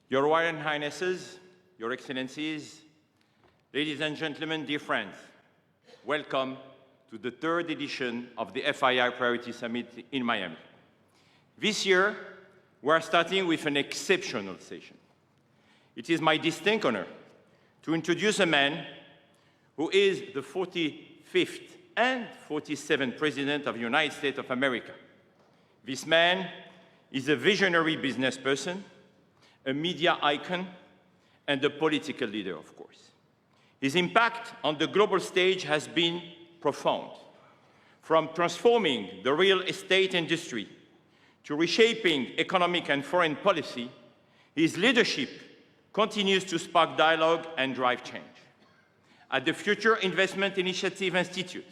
Your Royal Highnesses, Your Excellencies, ladies and gentlemen, dear friends, welcome to the third edition of the FII Priority Summit in Miami. This year, we are starting with an exceptional session. It is my distinct honor to introduce a man who is the 45th and 47th President of the United States of America. This man is a visionary business person, a media icon, and a political leader, of course. His impact on the global stage has been profound. From transforming the real estate industry to reshaping economic and foreign policy, his leadership continues to spark dialogue and drive change. At the Future Investment Initiative Institute,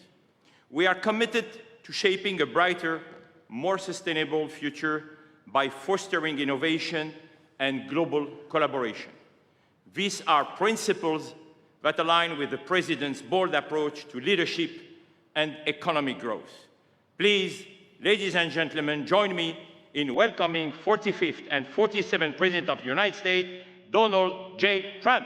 we are committed to shaping a brighter, more sustainable future by fostering innovation and global collaboration. These are principles that align with the President's bold approach to leadership and economic growth. Please, ladies and gentlemen, join me in welcoming 45th and 47th President of the United States, Donald J. Trump.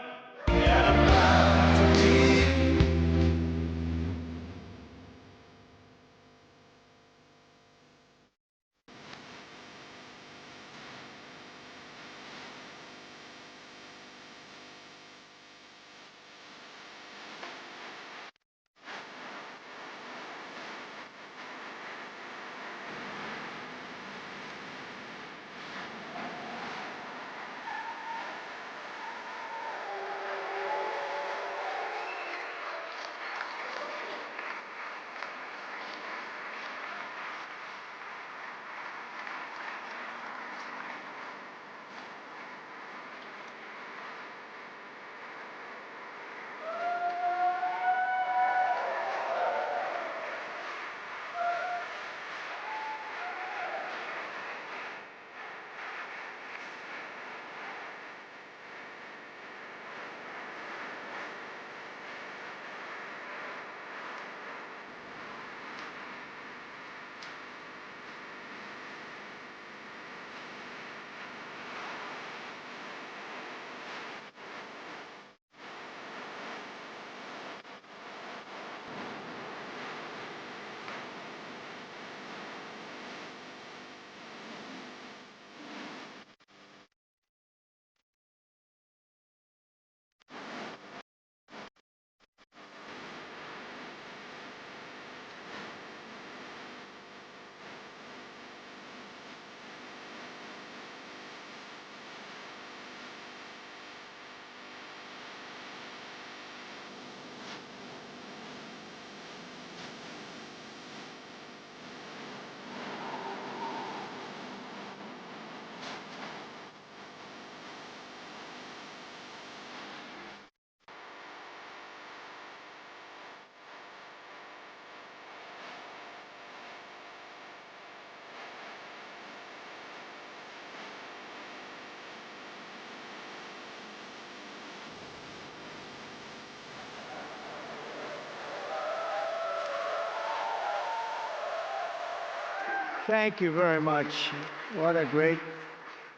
Thank you very much. What a great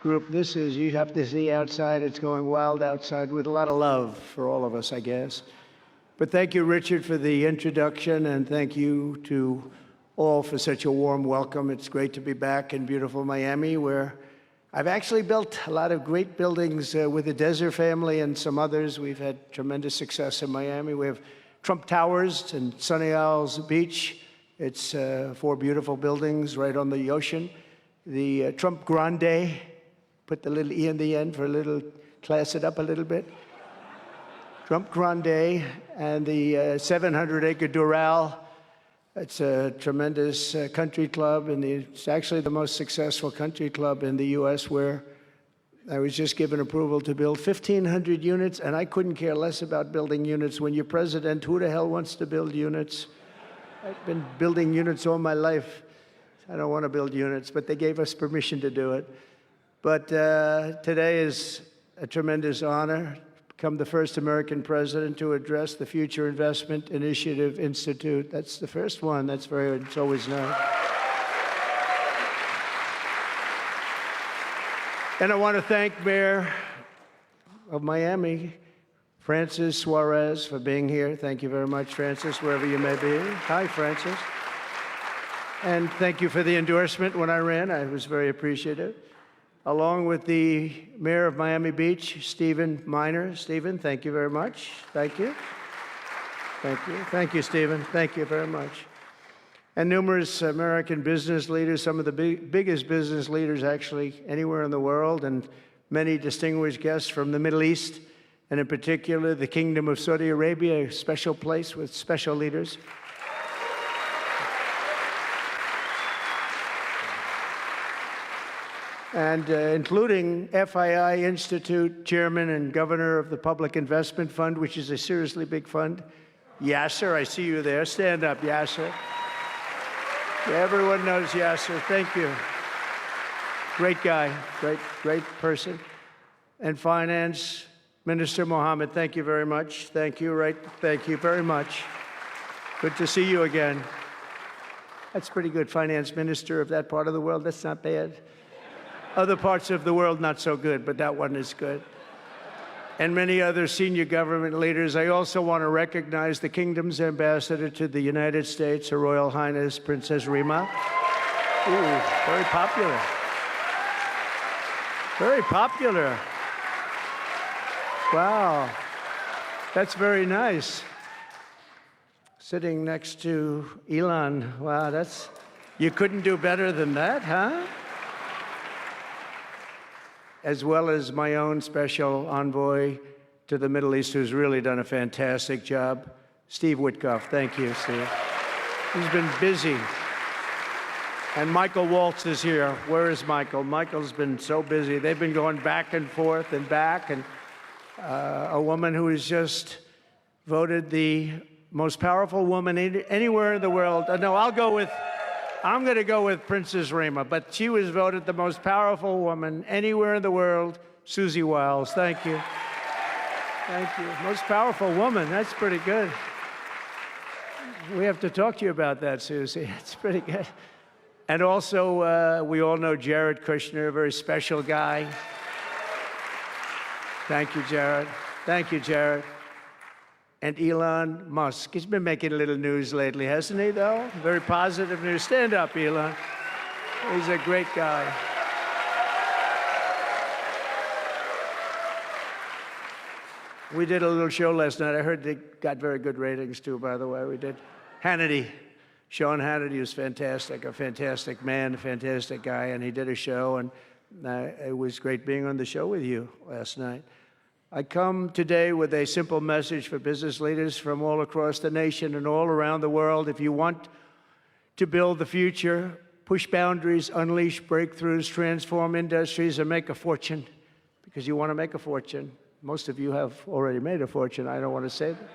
group this is. You have to see outside. It's going wild outside with a lot of love for all of us, I guess. But thank you, Richard, for the introduction, and thank you to all for such a warm welcome. It's great to be back in beautiful Miami, where I've actually built a lot of great buildings with the Desert family and some others. We've had tremendous success in Miami. We have Trump Towers and Sunny Isles Beach. It's 4 beautiful buildings right on the ocean. The Trump Grande, put the little E in the end for a little, class it up a little bit. Trump Grande and the 700-acre Doral. It's a tremendous country club, and it's actually the most successful country club in the U.S., where I was just given approval to build 1,500 units, and I couldn't care less about building units. When you're president, who the hell wants to build units? I've been building units all my life. I don't want to build units, but they gave us permission to do it. But today is a tremendous honor to become the first American president to address the Future Investment Initiative Institute. That's the first one. It's always known. And I want to thank Mayor of Miami, Francis Suarez, for being here. Thank you very much, Francis, wherever you may be. Hi, Francis. And thank you for the endorsement when I ran. I was very appreciative. Along with the mayor of Miami Beach, Stephen Miner. Stephen, thank you very much. Thank you. Thank you. Thank you, Stephen. Thank you very much. And numerous American business leaders, some of the biggest business leaders actually anywhere in the world, and many distinguished guests from the Middle East, and in particular the Kingdom of Saudi Arabia, a special place with special leaders. And including FII Institute Chairman and Governor of the Public Investment Fund, which is a seriously big fund. Yasser, I see you there. Stand up, Yasser. Everyone knows Yasser. Thank you. Great guy, great person. And Finance Minister Mohammed, thank you very much. Thank you, thank you very much. Good to see you again. That's pretty good, Finance Minister of that part of the world. That's not bad. Other parts of the world, not so good, but that one is good. And many other senior government leaders. I also want to recognize the Kingdom's ambassador to the United States, Her Royal Highness Princess Rima. Ooh, very popular. Very popular. Wow, that's very nice. Sitting next to Elon. Wow, you couldn't do better than that, huh? As well as my own special envoy to the Middle East, who's really done a fantastic job, Steve Witkoff. Thank you, Steve. He's been busy. And Michael Waltz is here. Where is Michael? Michael's been so busy. They've been going back and forth and back, and a woman who is just voted the most powerful woman anywhere in the world. No, I'm going to go with Princess Rima, but she was voted the most powerful woman anywhere in the world, Susie Wiles. Thank you. Thank you. Most powerful woman. That's pretty good. We have to talk to you about that, Susie. It's pretty good. And also, we all know Jared Kushner, a very special guy. Thank you, Jared. Thank you, Jared. And Elon Musk. He's been making a little news lately, hasn't he, though? Very positive news. Stand up, Elon. He's a great guy. We did a little show last night. I heard they got very good ratings, too, by the way. We did. Hannity. Sean Hannity was fantastic, a fantastic man, a fantastic guy, and he did a show, and it was great being on the show with you last night. I come today with a simple message for business leaders from all across the nation and all around the world. If you want to build the future, push boundaries, unleash breakthroughs, transform industries, and make a fortune, because you want to make a fortune. Most of you have already made a fortune. I don't want to say that.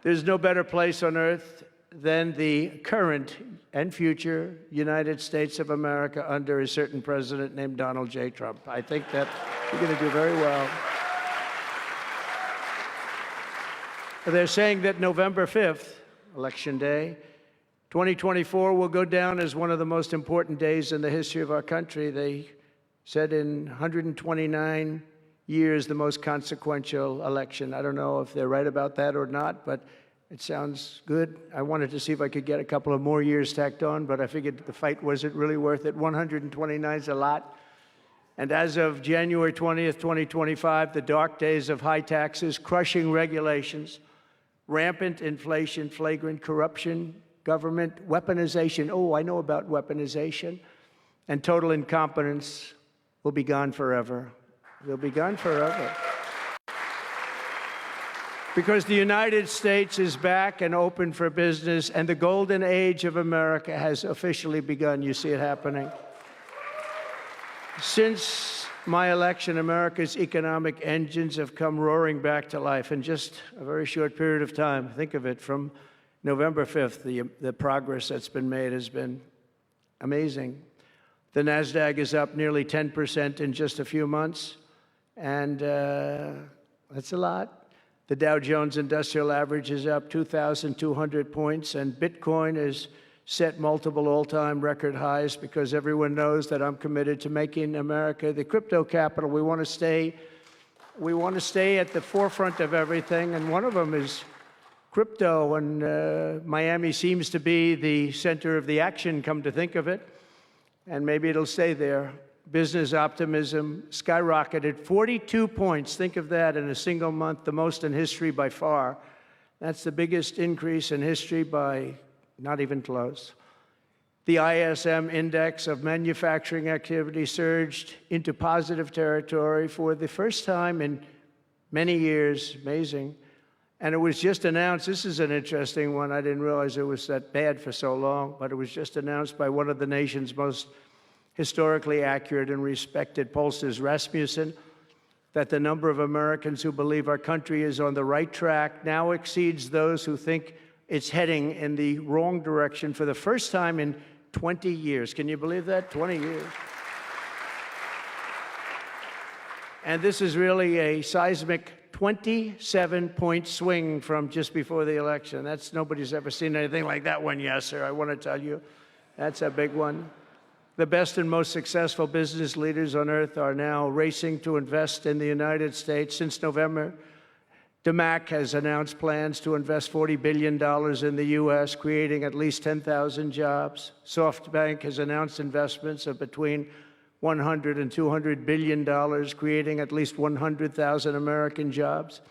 There's no better place on earth than the current and future United States of America under a certain president named Donald J. Trump. I think that you're going to do very well. They're saying that November 5th, Election Day, 2024 will go down as one of the most important days in the history of our country. They said in 129 years, the most consequential election. I don't know if they're right about that or not, but it sounds good. I wanted to see if I could get a couple of more years tacked on, but I figured the fight wasn't really worth it. 129 is a lot. And as of January 20th, 2025, the dark days of high taxes, crushing regulations, rampant inflation, flagrant corruption, government weaponization. Oh, I know about weaponization. And total incompetence will be gone forever. They'll be gone forever. Because the United States is back and open for business, and the golden age of America has officially begun. You see it happening. Since my election, America's economic engines have come roaring back to life in just a very short period of time. Think of it, from November 5th, the progress that's been made has been amazing. The NASDAQ is up nearly 10% in just a few months, and that's a lot. The Dow Jones Industrial Average is up 2,200 points, and Bitcoin has set multiple all-time record highs, because everyone knows that I'm committed to making America the crypto capital. We want to stay we want to stay at the forefront of everything, and one of them is crypto, and Miami seems to be the center of the action, come to think of it, and maybe it'll stay there. Business optimism skyrocketed 42 points. Think of that in a single month, the most in history by far. That's the biggest increase in history by not even close. The ISM index of manufacturing activity surged into positive territory for the first time in many years. Amazing. And it was just announced, this is an interesting one, I didn't realize it was that bad for so long, but it was just announced by one of the nation's most historically accurate and respected pollsters, Rasmussen, that the number of Americans who believe our country is on the right track now exceeds those who think it's heading in the wrong direction for the first time in 20 years. Can you believe that? 20 years. And this is really a seismic 27-point swing from just before the election. Nobody's ever seen anything like that one yet, sir. I want to tell you, that's a big one. The best and most successful business leaders on earth are now racing to invest in the United States. Since November, DeMac has announced plans to invest $40 billion in the U.S., creating at least 10,000 jobs. SoftBank has announced investments of between $100 and $200 billion, creating at least 100,000 American jobs.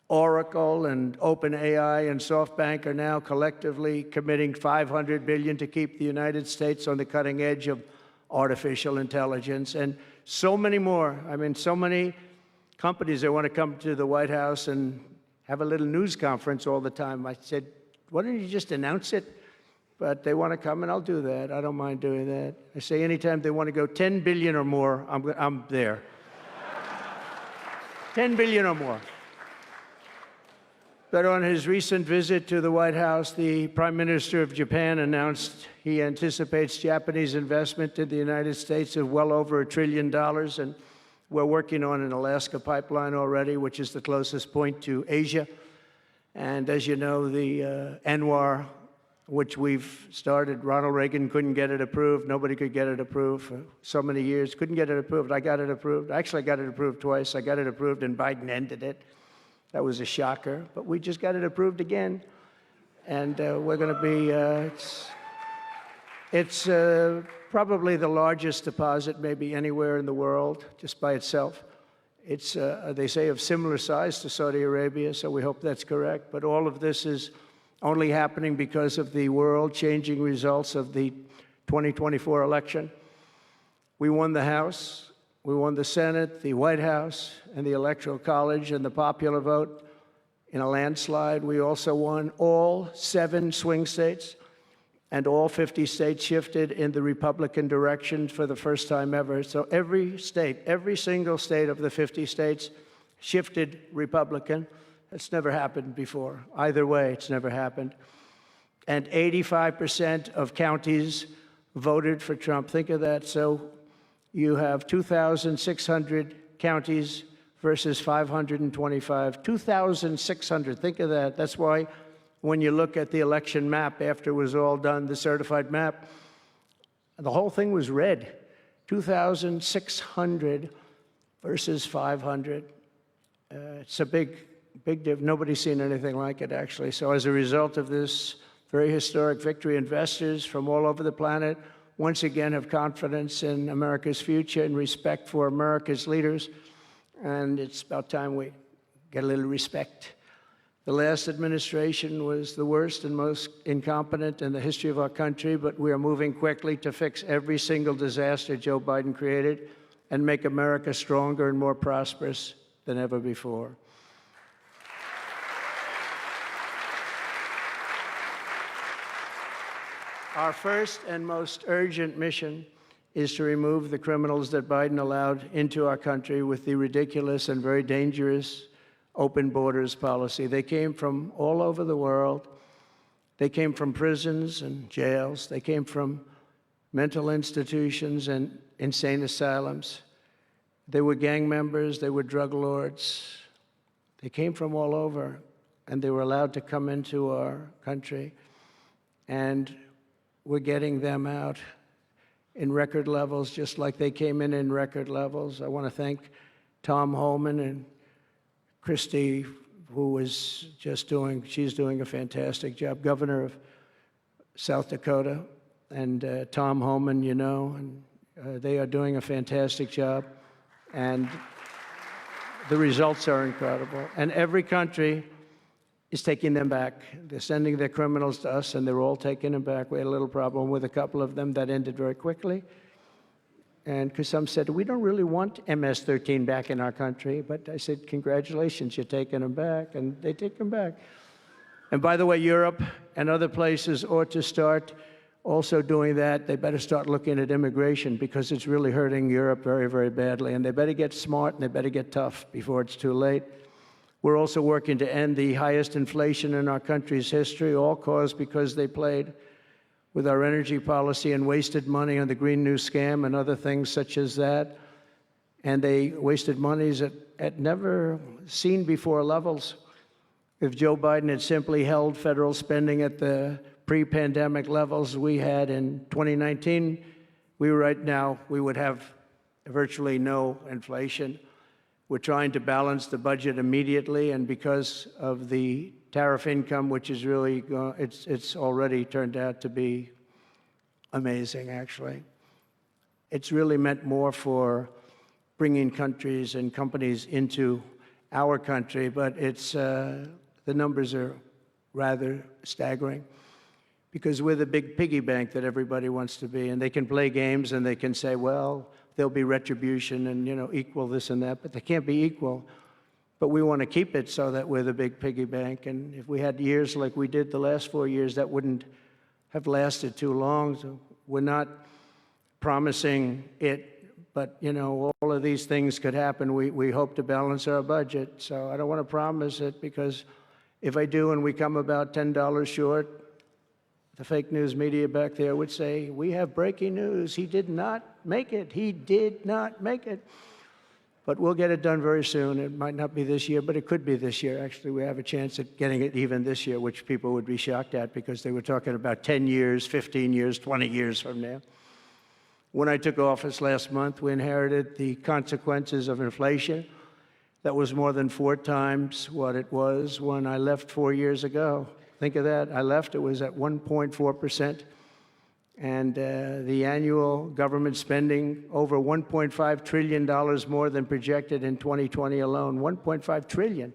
Oracle and OpenAI and SoftBank are now collectively committing $500 billion to keep the United States on the cutting edge of artificial intelligence, and so many more. I mean, so many companies that want to come to the White House and have a little news conference all the time. I said, why don't you just announce it? But they want to come, and I'll do that. I don't mind doing that. I say anytime they want to go 10 billion or more, I'm there. 10 billion or more. But on his recent visit to the White House, the Prime Minister of Japan announced he anticipates Japanese investment in the United States of well over $1 trillion, and we're working on an Alaska pipeline already, which is the closest point to Asia. And as you know, the ANWR, which we've started, Ronald Reagan couldn't get it approved. Nobody could get it approved for so many years. Couldn't get it approved. I got it approved. Actually, I got it approved twice. I got it approved, and Biden ended it. That was a shocker, but we just got it approved again. And we're going to be, it's probably the largest deposit maybe anywhere in the world, just by itself. It's, they say, of similar size to Saudi Arabia, so we hope that's correct. But all of this is only happening because of the world-changing results of the 2024 election. We won the House. We won the Senate, the White House, and the Electoral College, and the popular vote in a landslide. We also won all 7 swing states, and all 50 states shifted in the Republican direction for the first time ever. So every state, every single state of the 50 states shifted Republican. That's never happened before. Either way, it's never happened. And 85% of counties voted for Trump. Think of that. So you have 2,600 counties versus 525. 2,600, think of that. That's why when you look at the election map after it was all done, the certified map, the whole thing was red. 2,600 versus 500. It's a big difference. Nobody's seen anything like it, actually. So as a result of this very historic victory, investors from all over the planet once again have confidence in America's future and respect for America's leaders. And it's about time we get a little respect. The last administration was the worst and most incompetent in the history of our country, but we are moving quickly to fix every single disaster Joe Biden created and make America stronger and more prosperous than ever before. Our first and most urgent mission is to remove the criminals that Biden allowed into our country with the ridiculous and very dangerous open borders policy. They came from all over the world. They came from prisons and jails. They came from mental institutions and insane asylums. They were gang members. They were drug lords. They came from all over, and they were allowed to come into our country. And we're getting them out in record levels, just like they came in record levels. I want to thank Tom Homan and Christie, who was she's doing a fantastic job, governor of South Dakota, and Tom Homan, and they are doing a fantastic job. And the results are incredible. And every country is taking them back. They're sending their criminals to us, and they're all taking them back. We had a little problem with a couple of them that ended very quickly. And because some said, we don't really want MS-13 back in our country. But I said, congratulations, you're taking them back. And they take them back. And by the way, Europe and other places ought to start also doing that. They better start looking at immigration, because it's really hurting Europe very, very badly. And they better get smart, and they better get tough before it's too late. We're also working to end the highest inflation in our country's history, all caused because they played with our energy policy and wasted money on the Green New Scam and other things such as that. And they wasted monies at never seen before levels. If Joe Biden had simply held federal spending at the pre-pandemic levels we had in 2019, we would have virtually no inflation. We're trying to balance the budget immediately, and because of the tariff income, which is really, it's already turned out to be amazing, actually. It's really meant more for bringing countries and companies into our country, but the numbers are rather staggering, because we're the big piggy bank that everybody wants to be, and they can play games and they can say, well, there'll be retribution and, equal this and that, but they can't be equal. But we want to keep it so that we're the big piggy bank. And if we had years like we did the last 4 years, that wouldn't have lasted too long. So we're not promising it, but, all of these things could happen. We hope to balance our budget. So I don't want to promise it, because if I do and we come about $10 short, the fake news media back there would say, we have breaking news. He did not make it. He did not make it. But we'll get it done very soon. It might not be this year, but it could be this year. Actually, we have a chance at getting it even this year, which people would be shocked at, because they were talking about 10 years, 15 years, 20 years from now. When I took office last month, we inherited the consequences of inflation. That was more than 4 times what it was when I left 4 years ago. Think of that. I left, it was at 1.4%. And the annual government spending over $1.5 trillion more than projected in 2020 alone. $1.5 trillion.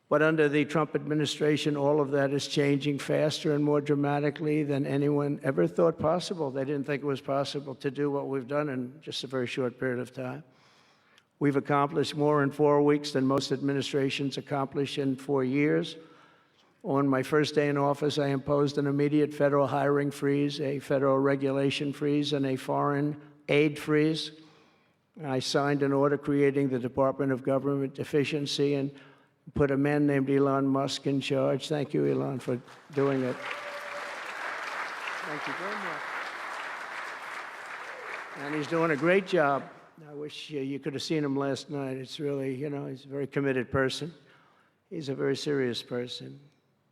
But under the Trump administration, all of that is changing faster and more dramatically than anyone ever thought possible. They didn't think it was possible to do what we've done in just a very short period of time. We've accomplished more in 4 weeks than most administrations accomplish in 4 years. On my first day in office, I imposed an immediate federal hiring freeze, a federal regulation freeze, and a foreign aid freeze. I signed an order creating the Department of Government Efficiency and put a man named Elon Musk in charge. Thank you, Elon, for doing it. Thank you very much. And he's doing a great job. I wish you could have seen him last night. It's really, he's a very committed person. He's a very serious person.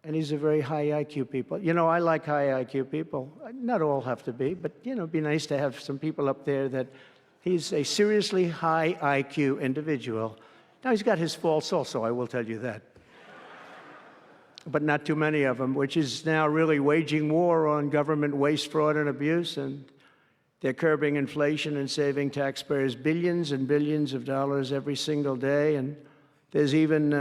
And he's a very high IQ people. I like high IQ people. Not all have to be, but, it'd be nice to have some people up there that he's a seriously high IQ individual. Now, he's got his faults also, I will tell you that. But not too many of them, which is now really waging war on government waste, fraud, and abuse. And they're curbing inflation and saving taxpayers billions and billions of dollars every single day. And there's even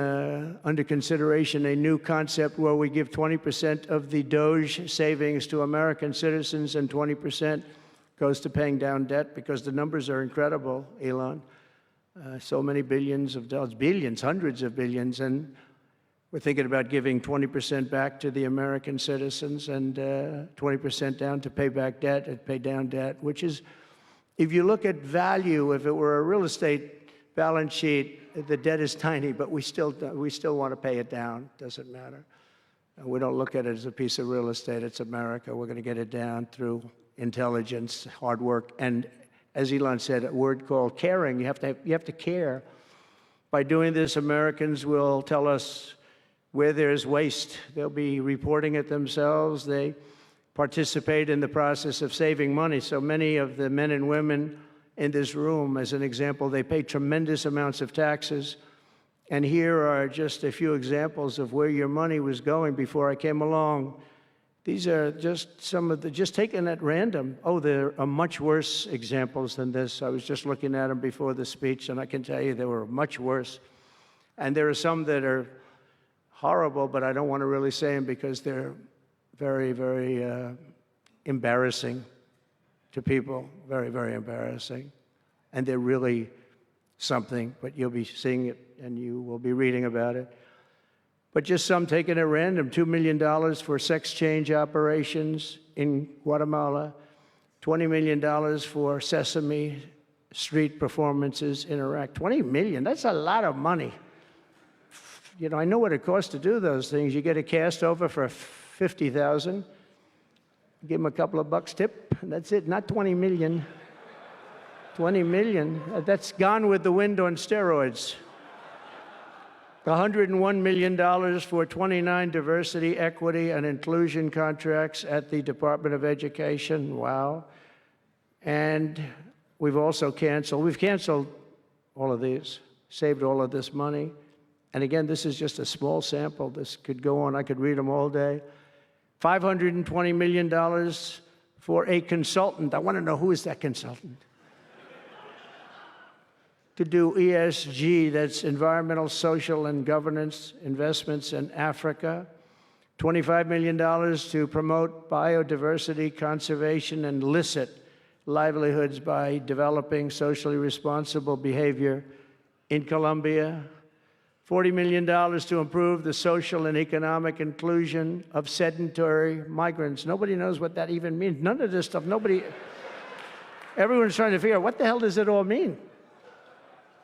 under consideration a new concept where we give 20% of the DOGE savings to American citizens and 20% goes to paying down debt, because the numbers are incredible, Elon. So many billions of dollars, billions, hundreds of billions, and we're thinking about giving 20% back to the American citizens and 20% down to pay back debt and pay down debt, which is, if you look at value, if it were a real estate balance sheet, the debt is tiny, but we still want to pay it down. Doesn't matter. We don't look at it as a piece of real estate. It's America. We're going to get it down through intelligence, hard work, and, as Elon said, a word called caring. You have to care. By doing this, Americans will tell us where there's waste. They'll be reporting it themselves. They participate in the process of saving money. So many of the men and women in this room, as an example, they pay tremendous amounts of taxes, And here are just a few examples of where your money was going before I came along. These are just some of the, just taken at random. Oh, there are much worse examples than this. I was just looking at them before the speech, and I can tell you they were much worse. And there are some that are horrible, but I don't want to really say them because they're very, very embarrassing to people. Very, very embarrassing. And they're really something, but you'll be seeing it and you will be reading about it. But just some taken at random, $2 million for sex change operations in Guatemala, $20 million for Sesame Street performances in Iraq. $20 million, that's a lot of money. You know, I know what it costs to do those things. You get a cast over for $50,000, give them a couple of bucks tip, and that's it, not 20 million. 20 million, that's Gone with the Wind on steroids. $101 million for 29 diversity, equity, and inclusion contracts at the Department of Education. Wow. And we've canceled all of these, saved all of this money. And again, this is just a small sample. This could go on. I could read them all day. $520 million for a consultant. I want to know who is that consultant? To do ESG, that's environmental, social, and governance investments in Africa. $25 million to promote biodiversity conservation and illicit livelihoods by developing socially responsible behavior in Colombia. $40 million to improve the social and economic inclusion of sedentary migrants. Nobody knows what that even means. None of this stuff, everyone's trying to figure out what the hell does it all mean?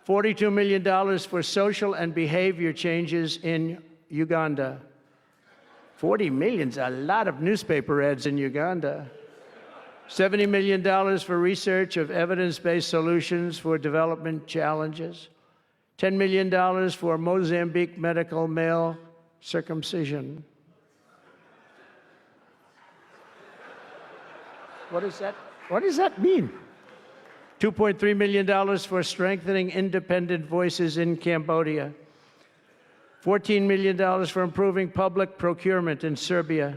$42 million for social and behavior changes in Uganda. 40 million's a lot of newspaper ads in Uganda. $70 million for research of evidence-based solutions for development challenges. $10 million for Mozambique medical male circumcision. What does that mean? $2.3 million for strengthening independent voices in Cambodia. $14 million for improving public procurement in Serbia.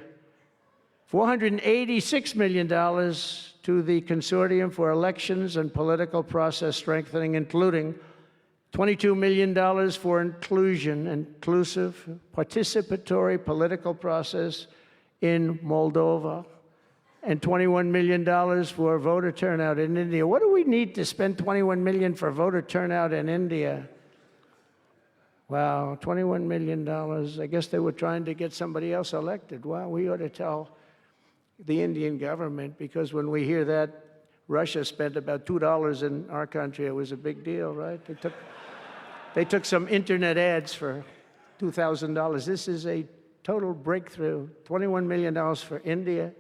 $486 million to the Consortium for Elections and Political Process Strengthening, including $22 million for inclusive, participatory political process in Moldova, and $21 million for voter turnout in India. What do we need to spend $21 million for voter turnout in India? Wow, $21 million. I guess they were trying to get somebody else elected. Wow, we ought to tell the Indian government, because when we hear that Russia spent about $2 in our country, it was a big deal, right? They took some internet ads for $2,000. This is a total breakthrough. $21 million for India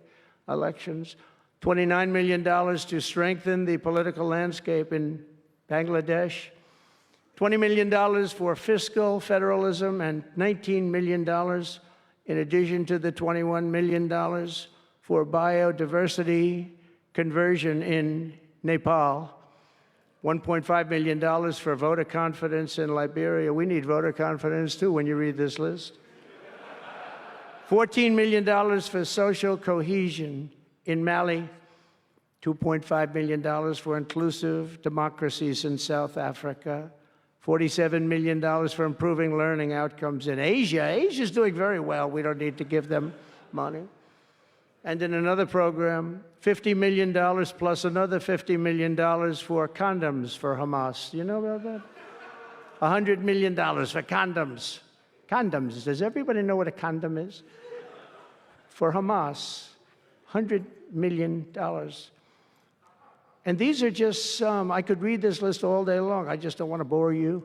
elections, $29 million to strengthen the political landscape in Bangladesh, $20 million for fiscal federalism, and $19 million in addition to the $21 million for biodiversity conversion in Nepal, $1.5 million for voter confidence in Liberia. We need voter confidence too when you read this list. $14 million for social cohesion in Mali, $2.5 million for inclusive democracies in South Africa, $47 million for improving learning outcomes in Asia. Asia's doing very well. We don't need to give them money. And in another program, $50 million plus another $50 million for condoms for Hamas. Do you know about that? $100 million for condoms. Condoms. Does everybody know what a condom is? For Hamas, $100 million. And these are just some. I could read this list all day long. I just don't want to bore you.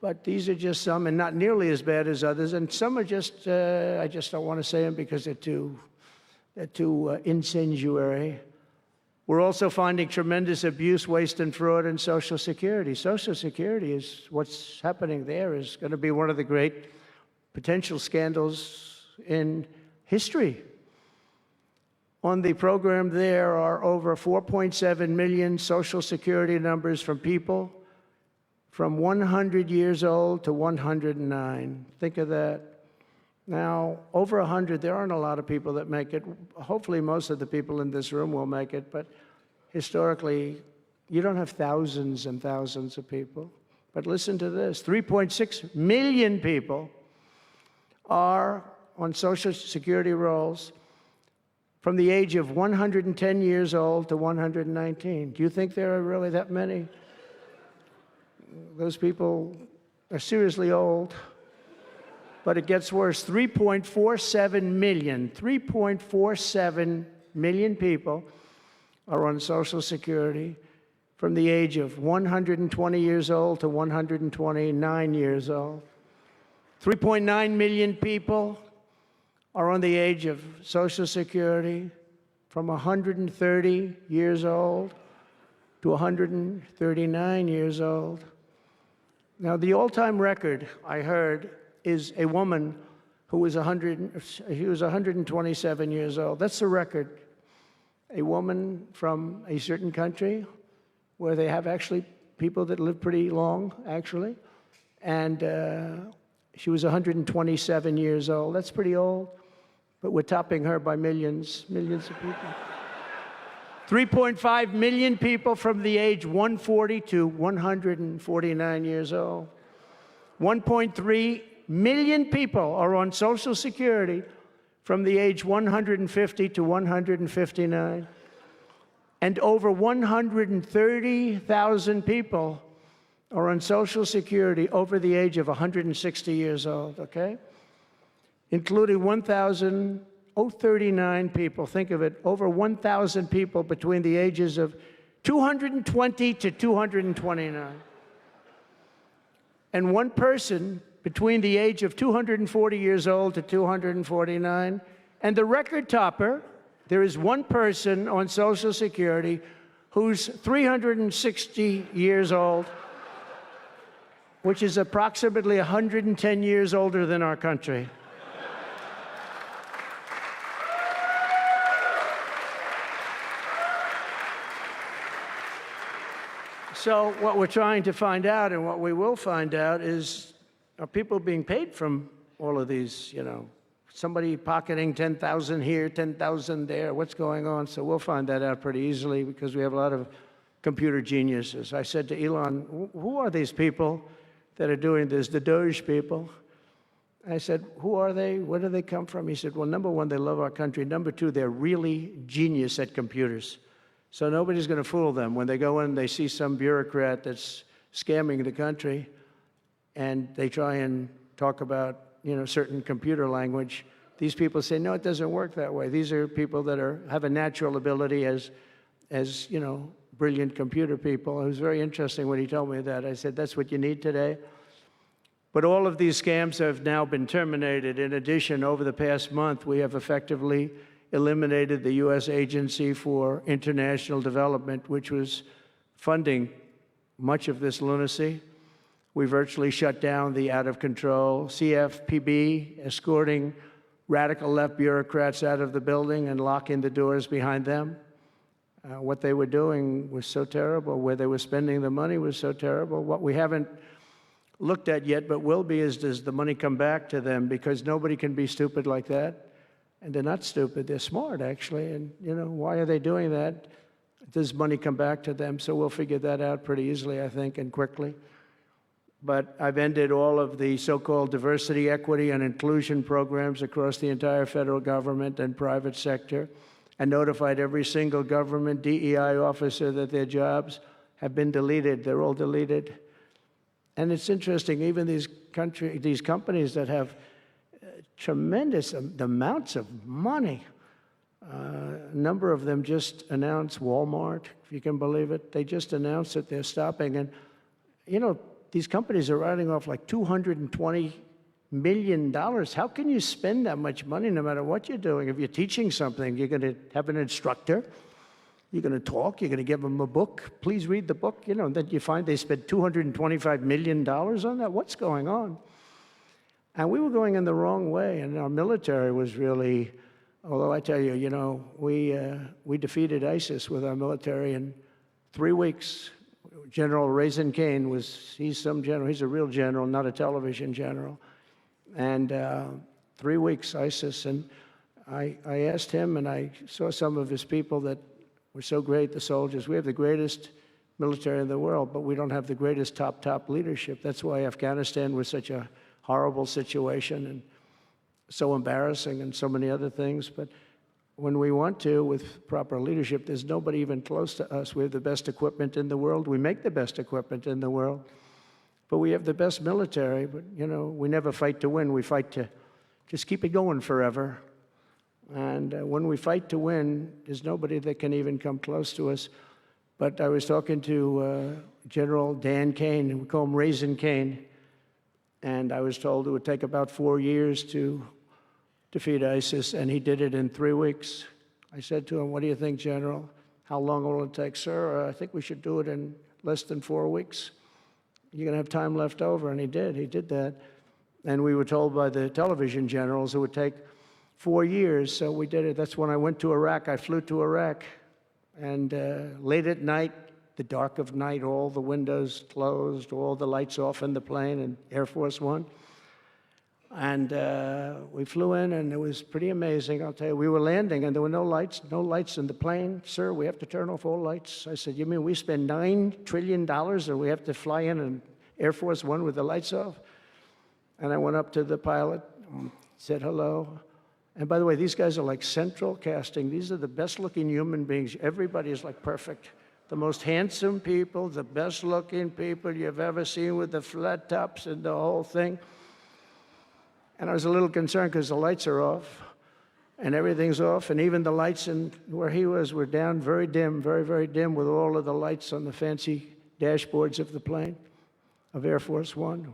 But these are just some, and not nearly as bad as others. And some are just, I just don't want to say them because they're too incendiary. We're also finding tremendous abuse, waste, and fraud in Social Security. Social Security is, what's happening there is going to be one of the great potential scandals in history. On the program, there are over 4.7 million Social Security numbers from people from 100 years old to 109. Think of that. Now, over 100, there aren't a lot of people that make it. Hopefully, most of the people in this room will make it, but historically, you don't have thousands and thousands of people. But listen to this, 3.6 million people are on Social Security rolls from the age of 110 years old to 119. Do you think there are really that many? Those people are seriously old. But it gets worse. 3.47 million people are on Social Security from the age of 120 years old to 129 years old. 3.9 million people are on the age of Social Security from 130 years old to 139 years old. Now, the all-time record, I heard, is a woman who was 127 years old. That's the record. A woman from a certain country where they have actually people that live pretty long, actually. And she was 127 years old. That's pretty old. But we're topping her by millions of people. 3.5 million people from the age 140 to 149 years old. 1.3 million people are on Social Security from the age 150 to 159. And over 130,000 people are on Social Security over the age of 160 years old, okay? Including 1,039 people, think of it, over 1,000 people between the ages of 220 to 229. And one person between the age of 240 years old to 249. And the record topper, there is one person on Social Security who's 360 years old, which is approximately 110 years older than our country. So what we're trying to find out, and what we will find out, is are people being paid from all of these, you know, somebody pocketing 10,000 here, 10,000 there, what's going on? So we'll find that out pretty easily because we have a lot of computer geniuses. I said to Elon, who are these people that are doing this, the Doge people? I said, who are they? Where do they come from? He said, well, number one, they love our country. Number two, they're really genius at computers. So nobody's going to fool them. When they go in, they see some bureaucrat that's scamming the country, and they try and talk about, you know, certain computer language. These people say, no, it doesn't work that way. These are people that have a natural ability as you know, brilliant computer people. It was very interesting when he told me that. I said, that's what you need today. But all of these scams have now been terminated. In addition, over the past month, we have effectively eliminated the U.S. Agency for International Development, which was funding much of this lunacy. We virtually shut down the out-of-control CFPB, escorting radical left bureaucrats out of the building and locking the doors behind them. What they were doing was so terrible. Where they were spending the money was so terrible. What we haven't looked at yet, but will be, is does the money come back to them? Because nobody can be stupid like that. And they're not stupid. They're smart, actually. And, you know, why are they doing that? Does money come back to them? So we'll figure that out pretty easily, I think, and quickly. But I've ended all of the so-called diversity, equity, and inclusion programs across the entire federal government and private sector, and notified every single government DEI officer that their jobs have been deleted. They're all deleted. And it's interesting, even these companies that have tremendous amounts of money, a number of them just announced, Walmart, if you can believe it, they just announced that they're stopping. And, you know, these companies are writing off like $220 million. How can you spend that much money no matter what you're doing? If you're teaching something, you're going to have an instructor, you're going to talk, you're going to give them a book. Please read the book. You know, then you find they spent $225 million on that. What's going on? And we were going in the wrong way, and our military was really, although I tell you, you know, we defeated ISIS with our military in 3 weeks. General Raisin Kane he's some general, he's a real general, not a television general. And 3 weeks ISIS, and I asked him, and I saw some of his people that were so great, the soldiers. We have the greatest military in the world, but we don't have the greatest top leadership. That's why Afghanistan was such a horrible situation and so embarrassing and so many other things. But when we want to, with proper leadership, there's nobody even close to us. We have the best equipment in the world. We make the best equipment in the world. But we have the best military. But, you know, we never fight to win. We fight to just keep it going forever. And when we fight to win, there's nobody that can even come close to us. But I was talking to General Dan Kane, we call him Raisin Kane, and I was told it would take about 4 years to defeat ISIS, and he did it in 3 weeks. I said to him, "What do you think, General? How long will it take?" "Sir, I think we should do it in less than 4 weeks. You're going to have time left over." And he did that. And we were told by the television generals it would take 4 years, so we did it. That's when I went to Iraq. I flew to Iraq, and late at night, the dark of night, all the windows closed, all the lights off in the plane, in Air Force One. And we flew in, and it was pretty amazing. I'll tell you, we were landing, and there were no lights in the plane. "Sir, we have to turn off all lights." I said, "You mean we spend $9 trillion, and we have to fly in an Air Force One with the lights off?" And I went up to the pilot, said hello. And by the way, these guys are like central casting. These are the best-looking human beings. Everybody is like perfect. The most handsome people, the best-looking people you've ever seen with the flat tops and the whole thing. And I was a little concerned because the lights are off, and everything's off, and even the lights in where he was were down, very dim, very, very dim, with all of the lights on the fancy dashboards of the plane, of Air Force One.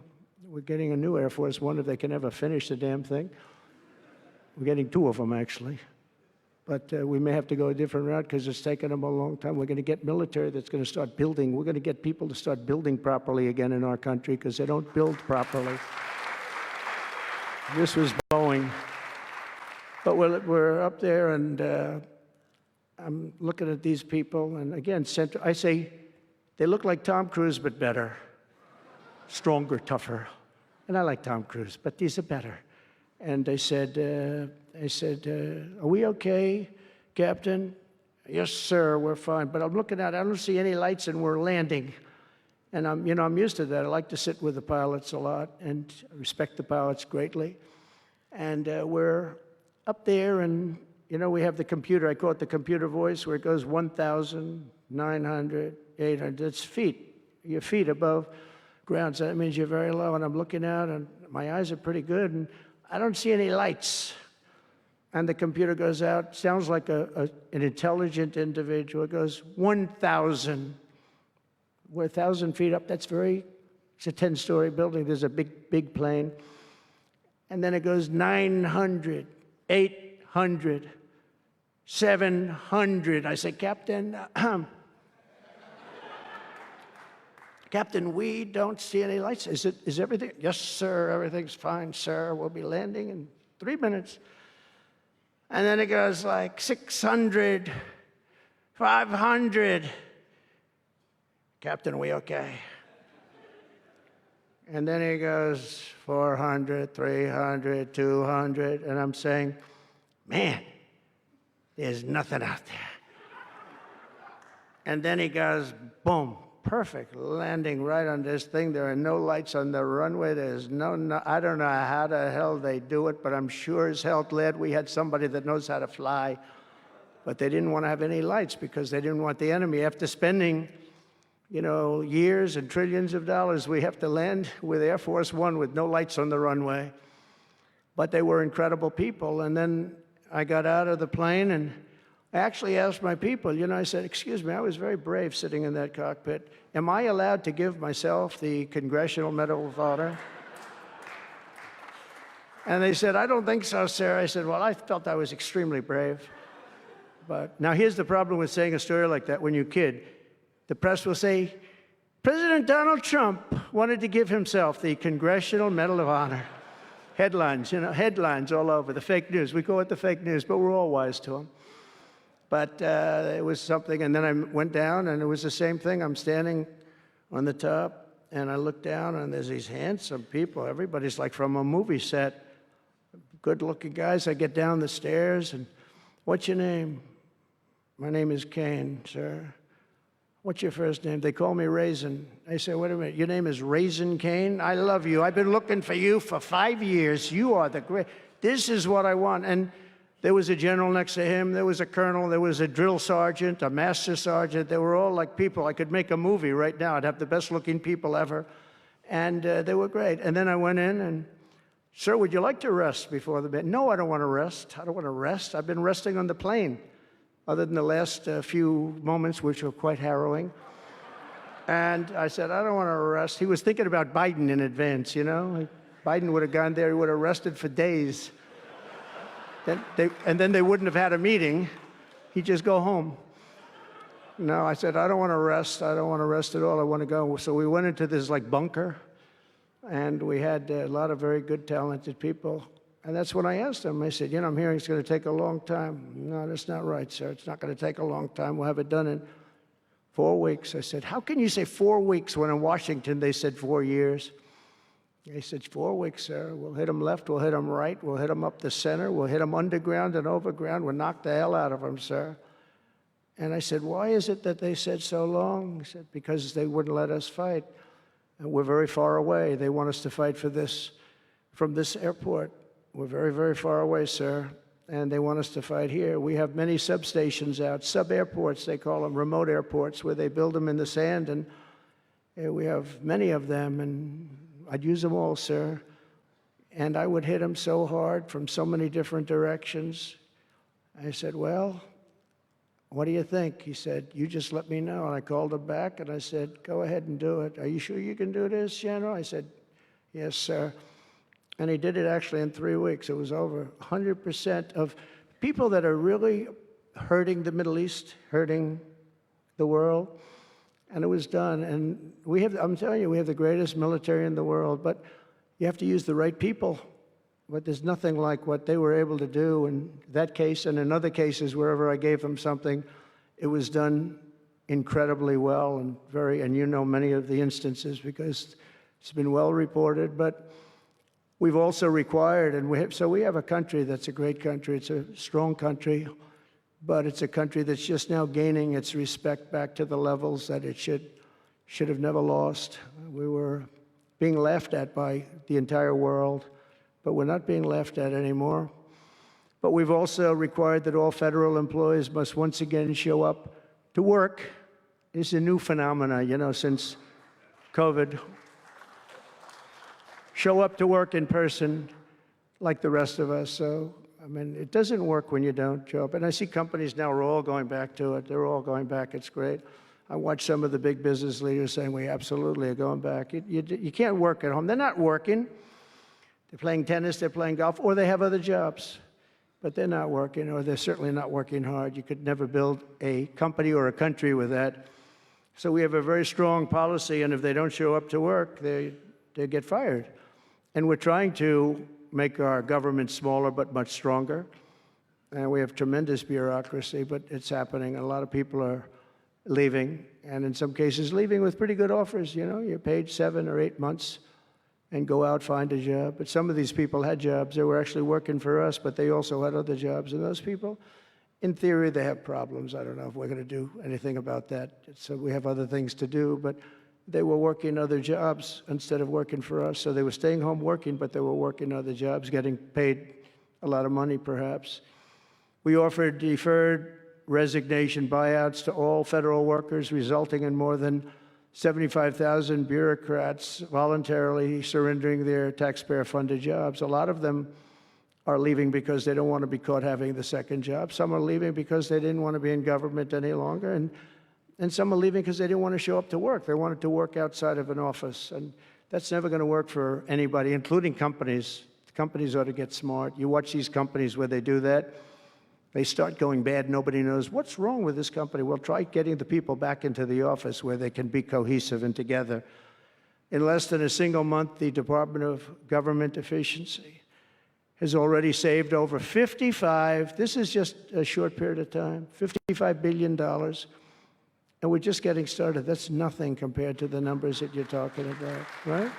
We're getting a new Air Force One if they can ever finish the damn thing. We're getting 2 of them, actually. But we may have to go a different route because it's taken them a long time. We're going to get military that's going to start building. We're going to get people to start building properly again in our country because they don't build properly. This was Boeing. But we're up there, and I'm looking at these people. And again, I say, they look like Tom Cruise, but better. Stronger, tougher. And I like Tom Cruise, but these are better. And they said, "Are we okay, Captain?" "Yes, sir, we're fine." But I'm looking out, I don't see any lights, and we're landing. And I'm used to that. I like to sit with the pilots a lot and respect the pilots greatly. And we're up there, and we have the computer. I call it the computer voice, where it goes 1,900, 800. It's feet. Your feet above ground. So that means you're very low. And I'm looking out, and my eyes are pretty good, and I don't see any lights. And the computer goes out. Sounds like an intelligent individual. It goes 1,000. We're 1,000 feet up. It's a 10-story building. There's a big plane. And then it goes 900, 800, 700. I say, "Captain, Captain, we don't see any lights. Is everything?" "Yes, sir, everything's fine, sir. We'll be landing in 3 minutes." And then it goes like 600, 500. "Captain, are we okay?" And then he goes 400, 300, 200. And I'm saying, "Man, there's nothing out there." And then he goes, boom, perfect landing right on this thing. There are no lights on the runway. There's no I don't know how the hell they do it, but I'm sure as hell glad we had somebody that knows how to fly. But they didn't want to have any lights because they didn't want the enemy. After spending years and trillions of dollars, we have to land with Air Force One with no lights on the runway. But they were incredible people. And then I got out of the plane, and I actually asked my people, I said, "Excuse me, I was very brave sitting in that cockpit. Am I allowed to give myself the Congressional Medal of Honor?" And they said, "I don't think so, sir." I said, "Well, I felt I was extremely brave." But now here's the problem with saying a story like that when you kid. The press will say, "President Donald Trump wanted to give himself the Congressional Medal of Honor." Headlines, headlines all over, the fake news. We call it the fake news, but we're all wise to them. But it was something, and then I went down, and it was the same thing. I'm standing on the top, and I look down, and there's these handsome people. Everybody's like from a movie set, good-looking guys. I get down the stairs, and what's your name? My name is Kane, sir. What's your first name? They call me Raisin. I say, wait a minute, your name is Raisin Kane? I love you. I've been looking for you for 5 years. You are the great. This is what I want. And there was a general next to him. There was a colonel. There was a drill sergeant, a master sergeant. They were all like people. I could make a movie right now. I'd have the best-looking people ever. And they were great. And then I went in and, sir, would you like to rest before the bed? No, I don't want to rest. I don't want to rest. I've been resting on the plane, other than the last few moments, which were quite harrowing. And I said, I don't want to rest. He was thinking about Biden in advance, you know? Biden would have gone there, he would have rested for days. And then they wouldn't have had a meeting. He'd just go home. No, I said, I don't want to rest. I don't want to rest at all. I want to go. So we went into this like bunker, and we had a lot of very good, talented people. And that's when I asked him. I said, you know, I'm hearing it's going to take a long time. No, that's not right, sir. It's not going to take a long time. We'll have it done in 4 weeks. I said, how can you say 4 weeks when in Washington they said 4 years? He said, 4 weeks, sir. We'll hit them left, we'll hit them right, we'll hit them up the center, we'll hit them underground and overground. We'll knock the hell out of them, sir. And I said, why is it that they said so long? He said, because they wouldn't let us fight. And we're very far away. They want us to fight for this, from this airport. We're very, very far away, sir, and they want us to fight here. We have many substations out, sub-airports, they call them, remote airports, where they build them in the sand, and we have many of them, and I'd use them all, sir. And I would hit them so hard from so many different directions. I said, well, what do you think? He said, you just let me know. And I called him back, and I said, go ahead and do it. Are you sure you can do this, General? I said, yes, sir. And he did it actually in 3 weeks. It was over 100% of people that are really hurting the Middle East, hurting the world. And it was done. And we have, I'm telling you, we have the greatest military in the world, but you have to use the right people. But there's nothing like what they were able to do in that case and in other cases, wherever I gave them something, it was done incredibly well and you know many of the instances because it's been well reported, but we've also required, and so we have a country that's a great country. It's a strong country, but it's a country that's just now gaining its respect back to the levels that it should have never lost. We were being laughed at by the entire world, but we're not being laughed at anymore. But we've also required that all federal employees must once again show up to work. It's a new phenomena, you know, since COVID. Show up to work in person like the rest of us. So, I mean, it doesn't work when you don't show up. And I see companies now are all going back to it. They're all going back. It's great. I watch some of the big business leaders saying, we absolutely are going back. You can't work at home. They're not working. They're playing tennis, they're playing golf, or they have other jobs. But they're not working, or they're certainly not working hard. You could never build a company or a country with that. So we have a very strong policy, and if they don't show up to work, they get fired. And we're trying to make our government smaller but much stronger. And we have tremendous bureaucracy, but it's happening. A lot of people are leaving, and in some cases leaving with pretty good offers. You know, you're paid 7 or 8 months and go out, find a job. But some of these people had jobs. They were actually working for us, but they also had other jobs. And those people, in theory, they have problems. I don't know if we're going to do anything about that. So we have other things to do, but they were working other jobs instead of working for us. So they were staying home working, but they were working other jobs, getting paid a lot of money, perhaps. We offered deferred resignation buyouts to all federal workers, resulting in more than 75,000 bureaucrats voluntarily surrendering their taxpayer-funded jobs. A lot of them are leaving because they don't want to be caught having the second job. Some are leaving because they didn't want to be in government any longer. And some are leaving because they didn't want to show up to work. They wanted to work outside of an office. And that's never going to work for anybody, including companies. Companies ought to get smart. You watch these companies where they do that. They start going bad. Nobody knows what's wrong with this company. Well, try getting the people back into the office where they can be cohesive and together. In less than a single month, the Department of Government Efficiency has already saved over this is just a short period of time, $55 billion And we're just getting started. That's nothing compared to the numbers that you're talking about, right?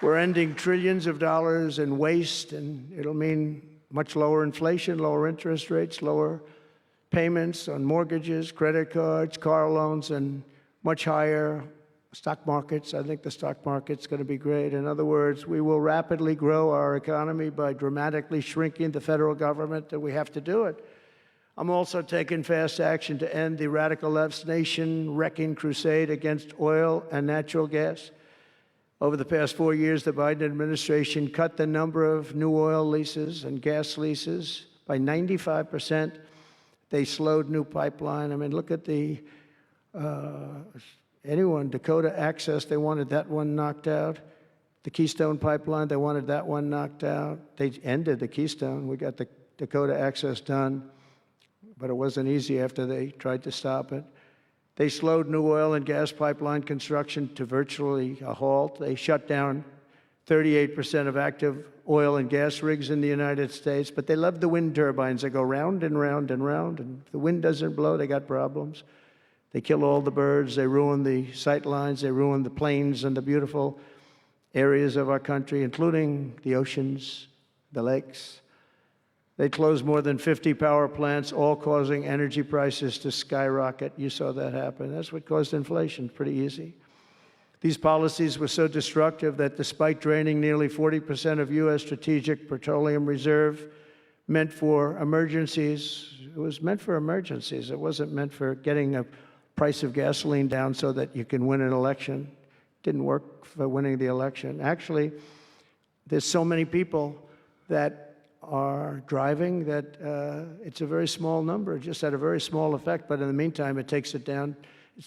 We're ending trillions of dollars in waste, and it'll mean much lower inflation, lower interest rates, lower payments on mortgages, credit cards, car loans, and much higher stock markets. I think the stock market's going to be great. In other words, we will rapidly grow our economy by dramatically shrinking the federal government, and we have to do it. I'm also taking fast action to end the radical left's nation-wrecking crusade against oil and natural gas. Over the past 4 years, the Biden administration cut the number of new oil leases and gas leases by 95%. They slowed new pipeline. I mean, look at Dakota Access, they wanted that one knocked out. The Keystone Pipeline, they wanted that one knocked out. They ended the Keystone. We got the Dakota Access done, but it wasn't easy after they tried to stop it. They slowed new oil and gas pipeline construction to virtually a halt. They shut down 38% of active oil and gas rigs in the United States, but they love the wind turbines. They go round and round and round, and if the wind doesn't blow, they got problems. They kill all the birds, they ruin the sight lines, they ruin the plains and the beautiful areas of our country, including the oceans, the lakes. They closed more than 50 power plants, all causing energy prices to skyrocket. You saw that happen. That's what caused inflation, pretty easy. These policies were so destructive that despite draining nearly 40% of U.S. strategic petroleum reserve meant for emergencies, it was meant for emergencies. It wasn't meant for getting a price of gasoline down so that you can win an election. It didn't work for winning the election. Actually, there's so many people that are driving that it's a very small number, just had a very small effect, but in the meantime, it takes it down.